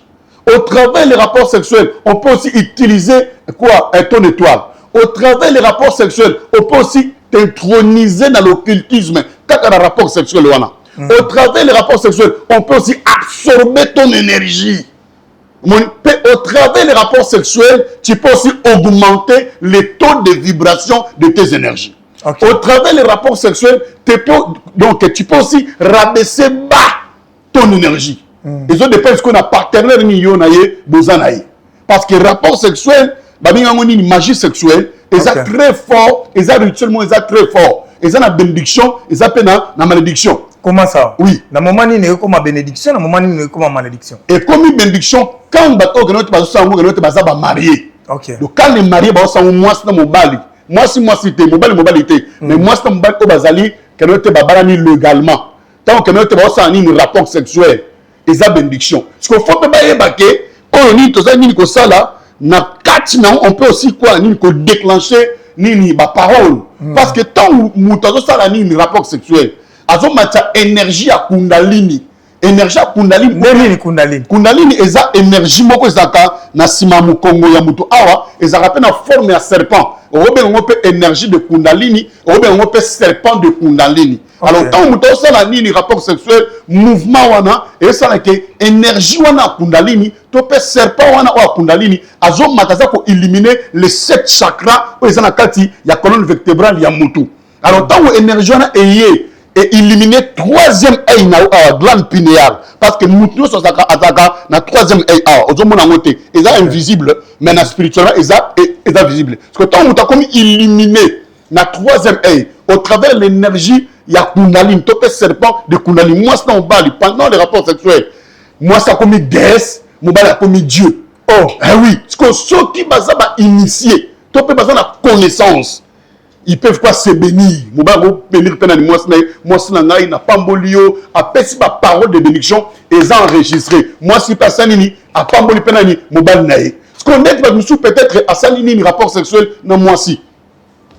au travers les rapports sexuels on peut aussi utiliser quoi un ton étoile au travers les rapports sexuels on peut aussi t'introniser dans l'occultisme quand on a un rapport sexuel au travers les rapports sexuels on peut aussi absorber ton énergie au travers les rapports sexuels tu peux aussi augmenter les taux de vibration de tes énergies au travers les rapports sexuels donc tu peux aussi rabaisser bas ton énergie et ça dépend de ce qu'on a partenaire ni yonaye bozanaye parce que rapport sexuel une magie sexuelle et ça très fort et ça rituellement ça très fort et ça la bénédiction et ça peut na malédiction comment ça oui na moment ni comme bénédiction na moment ni comme malédiction et comme une bénédiction quand bato que notre baso sango que notre basa ba marié OK donc quand les mariés ba sango moi na mobali moi si t'es mobile mais moi c'est mobile au bazali que nous te babalani légalement tant que nous te ba un rapport sexuel et ça bénédiction parce qu'il faut pas yebake oh ni to ça ni ko sala na quatre non on peut aussi quoi ni ko déclencher ni ba parole parce que tant mutazo sala ni rapport sexuel azo macha énergie à kundalini énergie à kundalini nini kundalini kundalini eza énergie moko ezaka na sima mukongo ya mutu awa ezaka pe na forme ya serpent obe ngo pe énergie de kundalini obe ngo pe serpent de kundalini alors tant mutu osala nini rapport sexuel mouvement wana esala ke énergie wana kundalini to pe serpent wana o kundalini azo mataza ko éliminer les 7 chakras o ezana kati ya colonne vertébrale ya mutu alors tant énergie wana eye et éliminer troisième œil na glande pinéale parce que nous sommes à la troisième œil ils sont invisibles mais na spirituellement ils sont visibles parce que tant nous comme éliminer na troisième œil au travers l'énergie il y a kundalini topé serpent de kundalini moi c'est en bas pendant les rapports sexuels moi ça comme déesse moi ça comme Dieu oh oui parce que ceux qui baza ba initié topé baza na connaissance ils peuvent pas se bénir. Moubago bénir penani moi ngai na pambolio a pesi ba parole de bénédiction et enregistré. Moi si personne ni a pamboli penani mobal nae. Ce qu'on est peut-être à salini rapport sexuel non moi si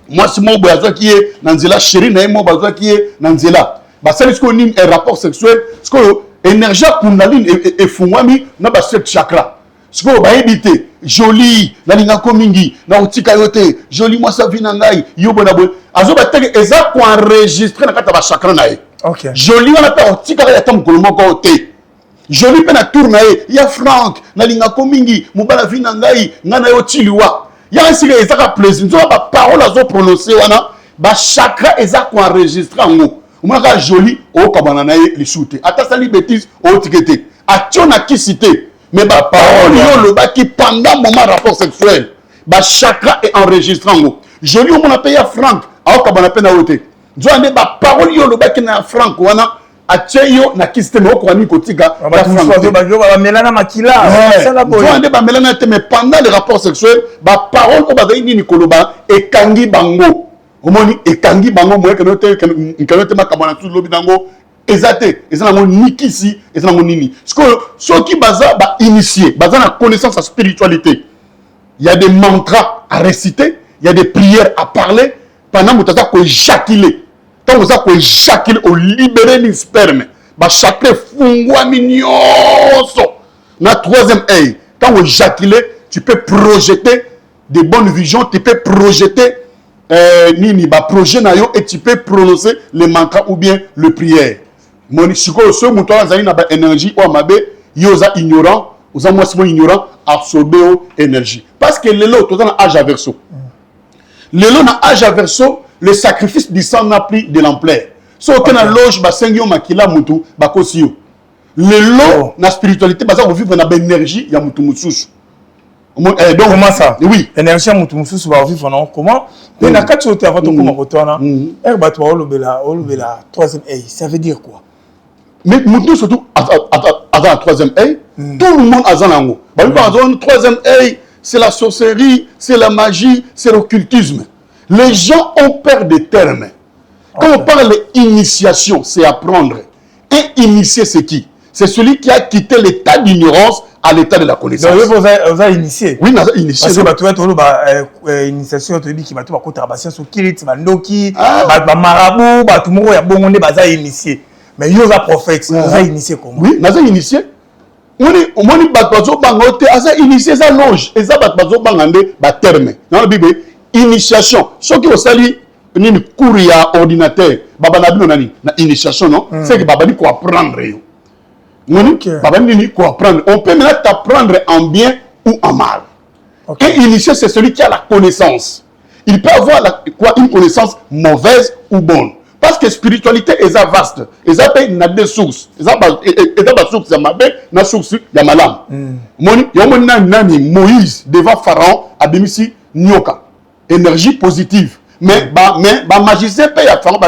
mon boazo qui est nanzela chéri na mo boazo qui est nanzela. Ba c'est ce qu'on dit un rapport sexuel ce que énergie kundalini et fungwami na ba 7 chakras. Ce que ba éviter joli na lingako mingi na utika yote joli moi ça vina ngai yobo na bo azoba teke eza ko enregistrer na kata ba chakra na e OK joli wana ta utika ya tam kolmo ko te joli pe na tourna e ya Frank na lingako mingi mobala vina ngai ngana yo tiliwa ya nsika eza ka plaisir nzo ba parole azo prononcer wana ba chakra eza ko enregistrer ngo umaka joli o kabana na e lisute ata sali bêtise o tikete ationa kisite mais ma parole, qui pendant moment rapport sexuel, ma chakra est enregistré en haut. Je lui ai payé à Franck, à Okabana Penaote. Je lui ai dit, ma parole, qui est à Franck, wana, à Tcheyo, na kiste, mais au Kwani Kotika, mais pendant les rapports sexuels, ma parole, au Badaïni Nikoloba, et Kangi Bango. Au moins, et Kangi Bango, moi, que nous te makabana sous l'obi dango. Exacté, ils ont niki ici, ils ont nini. Ce que ceux qui baza ba initié, baza la connaissance à spiritualité. Il y a des mantras à réciter, il y a des prières à parler pendant que tu as éjaculé. Quand vous avez éjaculé au libérer le sperme, ba chakra fungwa minyoso. Na troisième œil, quand vous éjaculez, tu peux projeter des bonnes visions, tu peux projeter nini ba projet na yo et tu peux prononcer les mantras ou bien le prière. Mon siko ce mouton azali na ba énergie ou mabe yoza ignorant, oza moi c'est ignorant absorber énergie. Parce que lelo to dans âge averso. Lelo na âge averso, le sacrifice du sang n'a plus de l'ampleur. So que na loge ba sengyo makila mutu ba kosiyo. Lelo na spiritualité ba za vivre na ba énergie ya mutu mususu. Donc, comment ça? Oui. Énergie à mutu mususu ba vivre non comment? Mais na kati ote avant to koma kotona. Ba to olobela troisième œil, ça veut dire quoi? Mais mutu surtout à la troisième œil, tout le monde a zanango. Ba par exemple troisième œil, c'est la sorcellerie, c'est la magie, c'est l'occultisme. Les gens ont peur des termes. Quand on parle d'initiation, c'est apprendre. Et initier, c'est qui? C'est celui qui a quitté l'état d'ignorance à l'état de la connaissance. Donc, vous avez initié. Oui, vous avez initié. Parce que tu as initiation, tu as dit qu'il va tout à faire sur Kirit, Mandoki, Marabout, tout le monde a initié. Mais vous avez prophète, vous avez initié comment? Oui, vous avez initié. On dit initié, ça loge. Et ça, va terme. Dans la Bible, initiation. Ce qui est sali, une cour à ordinateur, na initiation, non? C'est que Babani faut apprendre. Babani faut apprendre. On peut maintenant t'apprendre en bien ou en mal. Et initié, c'est celui qui a la connaissance. Il peut avoir une connaissance mauvaise ou bonne. Parce que spiritualité est vaste. Et ça peut être des sources. Et ça des sources, il y a ma bête, des sources, il y a ma lame. Moïse, devant Pharaon, a démissi Nyoka. Énergie positive. Mais magicien paye à Pharaon,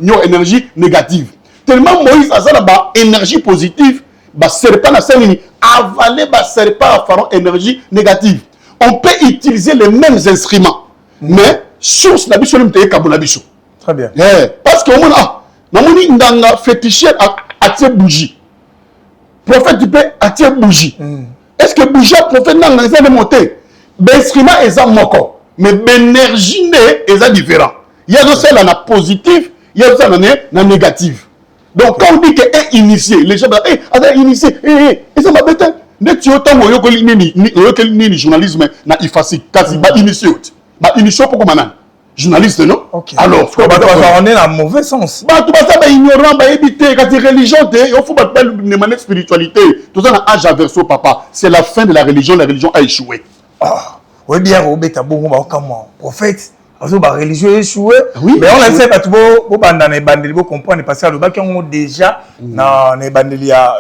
Nyoka, énergie négative. Tellement Moïse a ça, énergie positive, serpent à Saint-Denis, avaler serpent à Pharaon, énergie négative. On peut utiliser les mêmes instruments. Mais source na biso le mte kabona biso. Très bien. Parce que namoni ndanga féticheur atie bougie. Prophète tu peux attirer bougie. Est-ce que bougie prophète ndanga eza de monter? L'instrument est moko, mais l'énergie est différent. Il y a aussi la positive, il y a aussi la négative. Donc quand on dit que est initié, les gens disent initié, et ça m'a bête. Dès que tu as le journalisme na ifasi kasi ba initié. Ba initié pour comment journaliste non? Okay. Alors, on est dans le mauvais sens. Bah tout ça ba ignorant ba éviter quand tu religion il faut pas demander spiritualité. Tout ça na âge averso papa, c'est la fin de la religion a échoué. Oui bien obeta bongo ba comment prophète azo ba religieux échoué. Oui, mais on a fait pas tout beau banda na bandeli bo comprendre parce que le bac on déjà na bandeli a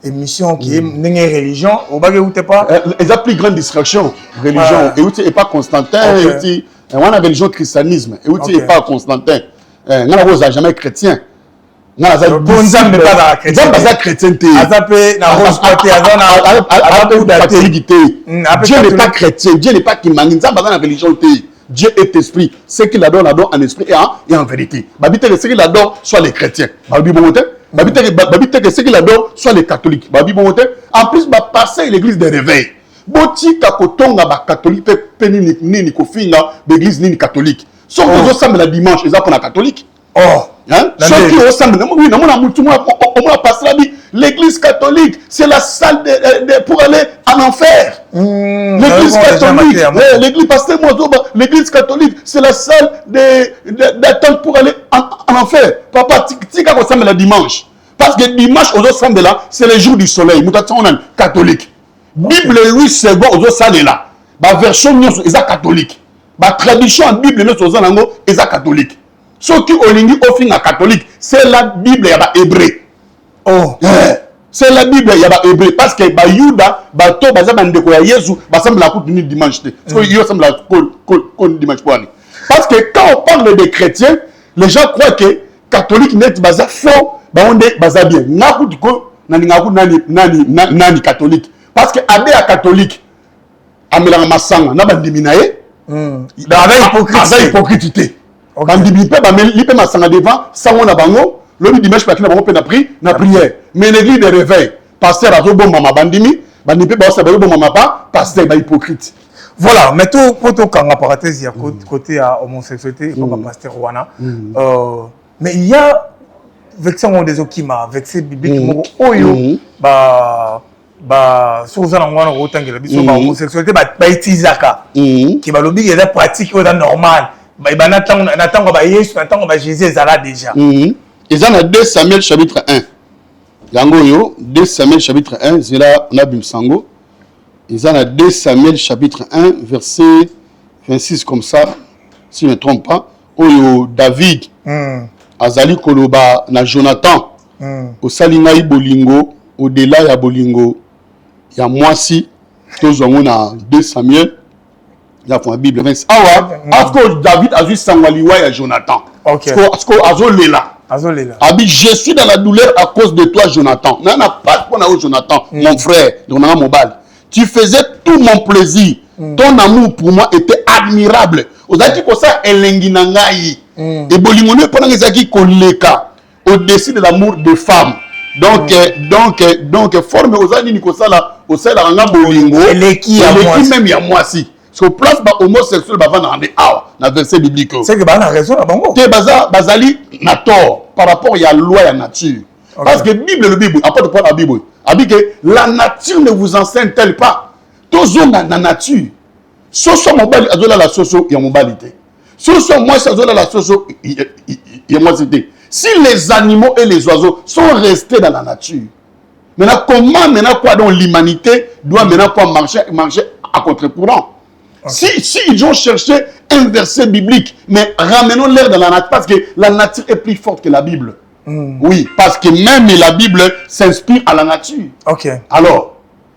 émission qui est une religion au bac où t'es pas ils ont plus grande distraction religion et pas Constantin et on a religion christianisme et où tu es pas Constantin on n'a jamais chrétien. Non, ça bon ça mais pas la chrétien. Ça chrétien té. Azapé na rose côté Dieu n'est pas chrétien, Dieu n'est pas qui mangi ça dans la religion té. Dieu est esprit. Ce qu'il adore en esprit et en vérité. Babité ce qu'il adore soit les chrétiens. Babi bon babité ce qu'il adore soit les catholiques. Babi bon en plus ba passer l'église de réveil. Boti kakotonga ba catholique pe ni ko finga l'église ni catholique. Sauf que ça me la dimanche, ils pour la catholique. Hein? Ceux qui ressemblent, l'église catholique, c'est la salle pour aller en enfer. L'église catholique, l'église catholique, c'est la salle d'attente pour aller en enfer. Papa, tu ressemble la dimanche. Parce que dimanche, aux autres là, c'est le jour du soleil. Nous sommes catholique. Bible Louis II, aux autres là. La version est catholique. La tradition en Bible, nous sommes catholique. Ceux qui ont l'ingé au fin catholique, c'est la Bible hébreu. C'est la Bible hébreu parce que Yuda, Bato, Bazabande ko Jésus, semble la coupe du dimanche. Parce que il semble la dimanche. Parce que quand on parle des chrétiens, les gens croient que catholique net baza faux, on est baza bien. Ngaku ko nani catholique. Parce que adé à catholique, amela masanga na bandiminaye, hypocrite. Bandibité lipe masanga devant sango na bango le dimanche pas na bango pe na prière mais l'église de réveil pasteur azo bomba ma bandimi bandipe ba sa ba bomba ma pas pasteur ba hypocrite. Voilà, mais tout pour tout kanga parenthèse il y a côté à homosexualité pas pasteur wana mais il y a vexation des okima vexé biblique moko oyo ba sur ça on va retangela biso ba homosexualité ba itizaka qui ba lobi il est pratique ou normal. Jésus est là déjà. Ils ont 2 Samuel chapitre 1. Yango 2 Samuel chapitre 1, c'est là on a Bimsango. Ils ont 2 Samuel chapitre 1 verset 26 comme ça si je ne me trompe pas. Oyo David azali koloba na Jonathan. Au salingai bolingo au-delà ya bolingo ya mwasi tozongo na 2 Samuel. La Bible. Est-ce que David a vu Sangwaliwa et Jonathan? Est-ce que Azolela? Abi, je suis dans la douleur à cause de toi, Jonathan. Non, pas pour Jonathan, mon frère, tu faisais tout mon plaisir. Ton amour pour moi était admirable. Vous avez dit que ça, Elenginangaï. Et Bolimone, pendant que ça qui koleka au-dessus de l'amour des femmes. Donc, forme aux amis Nikosala, au sein de la Bolingo, et qui même il y a moi aussi. Sur place, homosexuel va dans la verset biblique. C'est que a raison là bango. Te bazali na tort par rapport à la loi et la nature. Parce que le Bible, apporte pas la Bible. Abi que la nature ne vous enseigne-t-elle pas? Toujours dans la nature. Soso mobile azola la soso ya mobilité. Soso moi azola la soso ya moi c'était. Si les animaux et les oiseaux sont restés dans la nature. Maintenant comment quoi donc l'humanité doit quoi marcher à contre-courant? Si ils ont cherché un verset biblique, mais ramenons-les dans la nature, parce que la nature est plus forte que la Bible. Oui, parce que même la Bible s'inspire à la nature. Alors,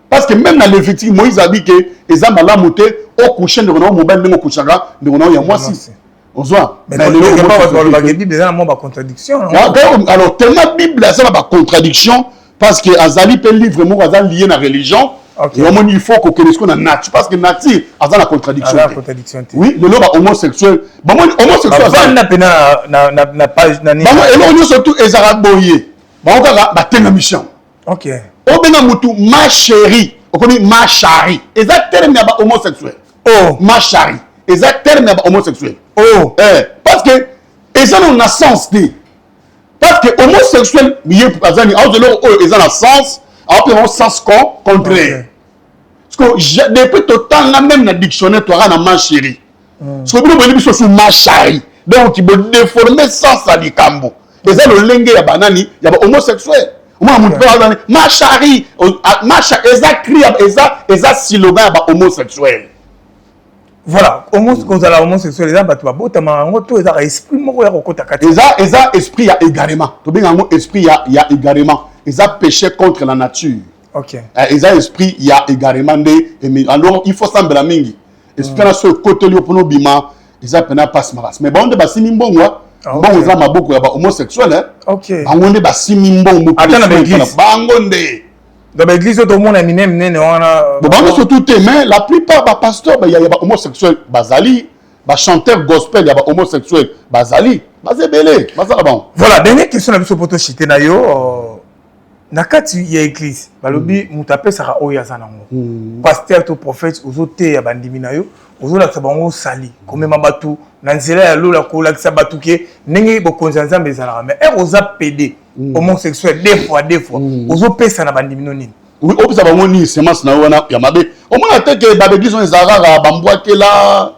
parce que même dans l'Évêque, Moïse a dit que les hommes allaient monter au coucher de Renan, Mobile de Mokuchara, de Renan, il y a moi aussi. On voit. Mais la Bible, c'est une contradiction. Alors, tellement la Bible, c'est une contradiction, parce que Azali peut livre, moi, Azali lié à la religion. Ok. Et au moins, il faut qu'on connaisse qu'on a nature. Parce que nature, a la contradiction. La contradiction. Oui, le loba homosexuel. Bah, moi, homosexuel. Bah, na page, na bah, moi, et là, on est surtout, les arabes boyés. Bah, on va, bah, t'es mission. Ok. Au Benamoutou, ma chérie. On connaît ma chérie. Et ça, terme, il y a homosexuel. Oh. Ma chérie. Et ça, terme, il y a homosexuel. Oh. Parce que, et ça, on a sens, parce que homosexuel, il y a par exemple, ils ont un sens, après un sens contraire. Parce que depuis tout le temps, même dans le dictionnaire, tu auras ma chérie. Parce que vous avez sur ma chérie. Donc, il faut déformer sens à l'icambo. Et ça, le lingue, il y a banani, il y a homosexuel. Moi, ma chérie, ma chérie, et ça crie, et ça slogan, il y a homosexuel. Voilà, homosexuel, les gens, tu as esprit, et ça, esprit, il y a également. Tu as esprit, il y a également. Et ça, péché contre la nature. Ok. Et ça, esprit, il y a également. Alors, il faut s'en blamer. Esprit, dans ce côté, il y a bima, et ça, il passe ma race. Mais bon, on est bassi bon, bon, on a beaucoup homosexuel. Ok. On est bassi bon, attends, dans l'église. Dans l'église, tout le monde a mis surtout mais la plupart des pasteurs, il y a des homosexuels, bazali, des chanteurs gospel, il y a des homosexuels, bazali, bazébélé, bazalabon. Voilà, dernière question à vous pour chiter na yo. Nakati il y a église, balobi mutape sara oya zanango. Pasteur to prophète ozote ya bandimi na yo, ozolakisa bango sali, comme mabatu, na nzela ya lola ko lakisa batu ke ndenge bo konzanza mbezala mais oza pédé. Homosexuel deux fois ozo pesa na bandimi noni oui opesa bango ni semence na wana ya mabe o mona te ke ba église on ezara bambwa ke la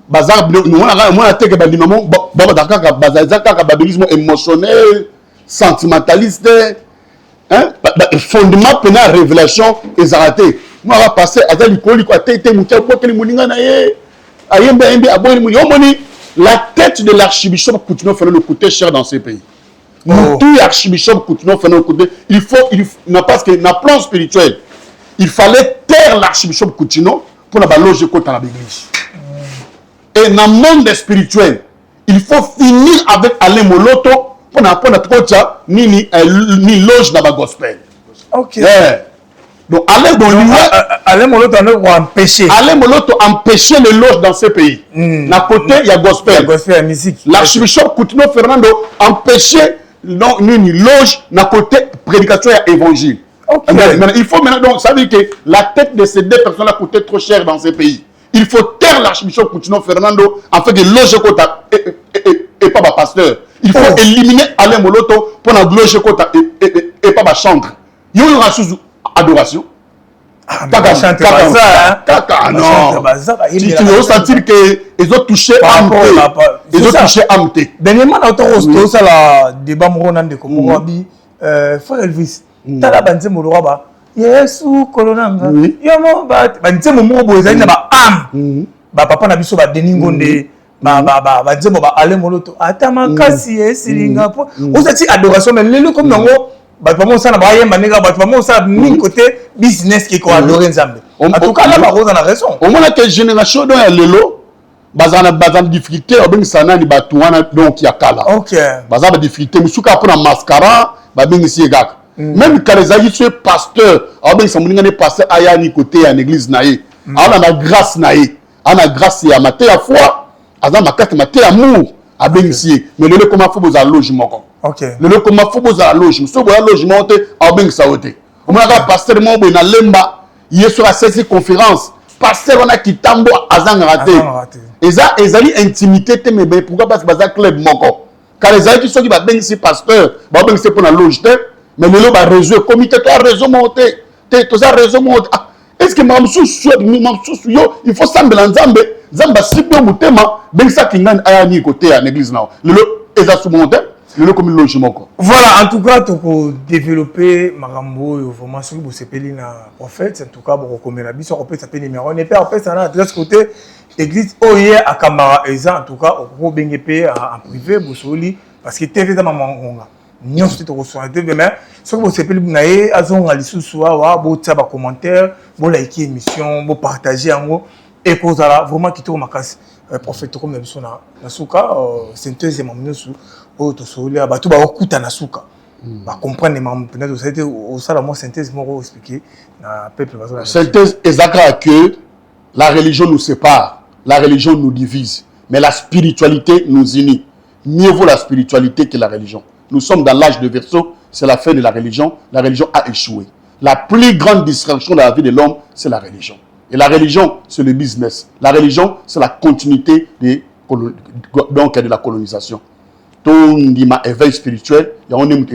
bazar mona te ke bandimi mo ba dakaka bazaka ba église émotionnel sentimentaliste hein fondement pena révélation ezarate moi va passer à likoli ko tete mutia ko ke muninga na ye ayembe aboni muni o moni la tête de l'archibishop continue faire le coûter cher dans ce pays. Tout archibishop continue faire le côté. Il faut, parce que dans le plan spirituel, il fallait taire l'archibishop Coutinho pour la loger côté dans l'église. Et dans le monde spirituel, il faut finir avec Alain Moloto pour n'apprendre ni loge dans le gospel. Ok. Yeah. Donc Alain Moloto a empêché. Alain Moloto a empêché les loges dans ce pays. D'un côté, il y a gospel. Il y a gospel, la musique. L'archibishop Coutinho Fernando a empêché une loge d'un côté prédication et évangile. Okay. Mais il faut maintenant, donc, ça veut dire que la tête de ces deux personnes a coûté trop cher dans ces pays. Il faut taire l'archibishop Coutinho Fernando en fait de loger Kota et pas ma pasteur. Il faut éliminer Alain Moloto pour la loger Kota et pas ma chantre. Il y a une adoration. Kaka, non. Tu veux sentir qu'ils ont touché âme. Ils ont touché âme. Dernièrement, on a un débat de Komorabi. Frère Elvis, tu as la Moloba. Yesu kolonanga. Yomo banze momo bozali na ba âme. Ba papa na biso ba deningonde. Ba ale moloto. Atama kasi esilinga po. Osati adoration mais lelo comme nango. Batamo ça na ba yemba nega batamo ça min côté business qui ko adorer nzambe. En tout cas là ba roza na raison. Au moins que génération do ya lelo bazana difficulté obeng sana ni batuana donc ya kala. OK. Bazana difficulté musuka pour na mascara ba bengi si egaka. Même quand les aïeux sont pasteurs, obeng sa muninga ne pasteur aya ni côté à l'église naïe. On a la grâce naïe. On a grâce ya maté à foi, azan makate maté amour a bengi si. Mais le comment faut vous logement. OK. Le comment faut vous logement. So boya logement te obeng sa ote. On a pasteur mo bo na lemba, il est sur la cette conférence. Pasteur on a kitambo azan raté. Et ça ezali intimité te mais pourquoi parce que baza club moko. Quand les aïeux qui sont qui ba bengi si pasteur, ba bengi c'est pour la loge te. Mais le lot réseau comité toi réseau monté tout ça réseau monté est-ce que mamsou yo il faut sambela nzambe nzamba sibyo mutema ben ça kingan ayani côté à l'église là le lot eza sous monté le lot comme logement. Voilà, en tout cas pour développer marambo vraiment sur vous sepeli na prophète en tout cas pour recommander biso on peut s'appeler numéro on est pas en fait ça na adresse côté église oye à Kamara eza en tout cas au bengepe en privé bosoli parce que TV dans mamangonga nous sommes tous en TV mais ce que vous savez vous n'avez azonga lisusu wa bo tsa ba commentaire bo like émission bo partager en gros et kozala vraiment kitoko makasi prophète comme na suka synthèse mamusu o to soli ba tu ba okuta na suka va comprendre peut-être ça a été au ça la moi synthèse moi expliquer na peuple synthèse exactement que la religion nous sépare, la religion nous divise, mais la spiritualité nous unit. Mieux vaut la spiritualité que la religion. Nous sommes dans l'âge de Verseau, c'est la fin de la religion a échoué. La plus grande distraction de la vie de l'homme, c'est la religion. Et la religion, c'est le business. La religion, c'est la continuité de la colonisation. Tout ma éveil spirituel, il y a une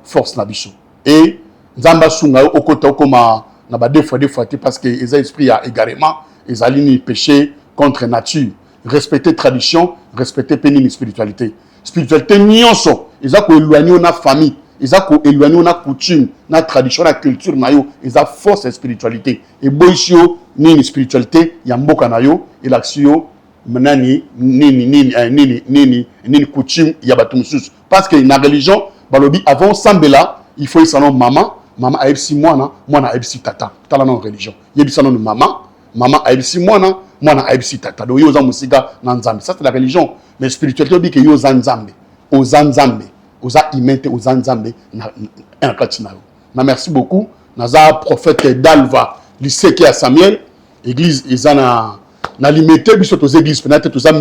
force na biso. Et Nzamba sunga au côté comme na ba deux fois parce que les esprits a égarément, ils alignent péché contre nature. Respecter tradition, respecter pénine spiritualité. Spiritualité nyonso, ils ont éloigné na famille, ils ont éloigné na coutume, na tradition, na culture na yo, ils ont force et spiritualité. Et boisio ni spiritualité, ya mboka na yo, et l'action nini coutume ya batu mususu. Parce que na religion, balobi avant sambela, il faut savoir maman a ebsi mwana a ebsi tata. Tala na religion. Yebisa na maman a ebsi mwana a ebsi tata. Donc yo za musika na nzambe. Ça c'est la religion. Mais spiritualité dit que yo za nzambe. Oza nzambe. Oza imete oza nzambe na kati na yo. Na merci beaucoup. Naza prophète Dalva, lycée qui à Samuel, église ezana na limité biso aux églises peut-être tous un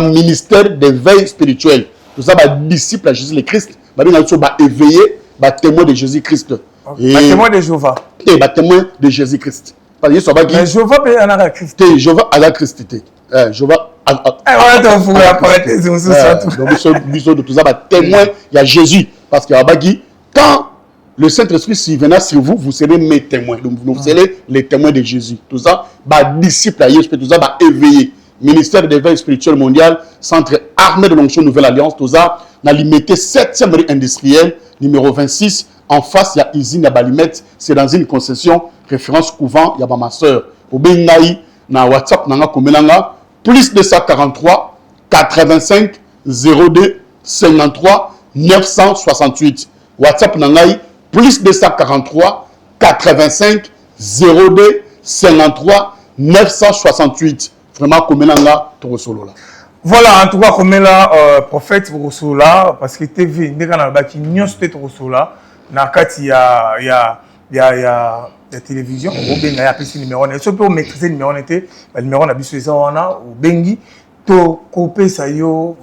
ministère d'éveil spirituel. Tous ça ba disciple à Jésus le Christ, ba bien so ba éveillé, ba témoin de Jésus Christ. Et ba témoin de Jéhovah. Et ba témoin de Jésus Christ. Parce que so ba mais Jéhovah be ana Christ. Jéhovah à la Christité. Jéhovah voilà donc vous apparaître sur ça tout. Donc biso de tout ça ba témoin il y a Jésus parce que ba quand le Saint-Esprit s'il viendra sur vous, vous serez mes témoins. Donc vous serez les témoins de Jésus. Tout ça, bah disciple à Jésus, tout ça, bah éveillé. Ministère d'éveil spirituel mondial, centre armé de l'onction Nouvelle Alliance, tout ça, on a limité 7e rue industrielle, numéro 26. En face, il y a usine à Balimet. C'est dans une concession, référence couvent, il y a ma soeur. Au Bengaï, na WhatsApp, na komenanga, plus 243 85 02 53 968. WhatsApp nangai plus 243 85 02 53 968. Vraiment, comme là, voilà, en tout cas, comme là, prophète Rosola, parce que TV, dès qu'on a bâti une tête Rosola, il y a télévision, on a appelé ce numéro, on peut maîtriser le numéro, le numéro on a vu ça, on a, ou bengi, to copier ça yo,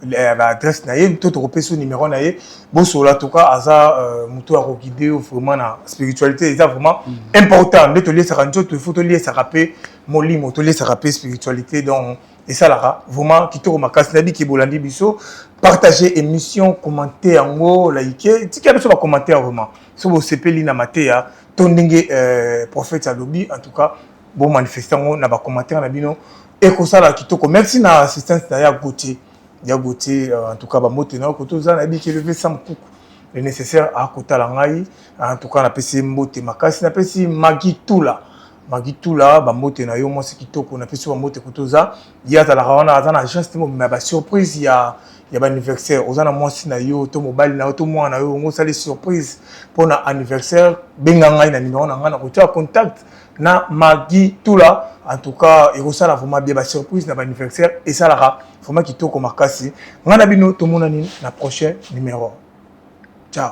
l'adresse naïe, tout repérer ce numéro naïe, bon sur en tout cas, asa muto a guidé vraiment la spiritualité, c'est vraiment important. De te laisser rendre, il faut te laisser rappeler mon lit, te laisser rappeler spiritualité donc et ça là, vraiment qui te remarque, c'est nabi qui bolandi biso, partager émission, commenter en haut, liker, si quelqu'un va commenter vraiment, sur vos CP lina matéa, ton dingue prophète Alobi, en tout cas, bon manifestant, n'a pas commenté en abino, et que ça là qui te merci na assistance d'ailleurs Gauthier. Il y a Gauthier, en tout cas, il y a Gauthier, il y a qui levé sans coucou. Le nécessaire à côté langai, en tout cas, on a appelé Mbote Makasi, on a appelé Magi Tula. Magi Tula, Mbote na yo, moi c'est qui toko, on a appelé Mbote Kotoza. Il y a la rawana, on a agence, mais la surprise, il y a un anniversaire. On a moi si na yo, to mobile na yo, to moi na yo, on a les surprises pour un anniversaire. Bengangai na numéro na ngana, on a contact na Magi Tula. En tout cas, il y a vraiment bien surprise dans l'anniversaire et ça là, vraiment qui t'a comme Makasi. On a bien tout le monde dans le prochain numéro. Ciao.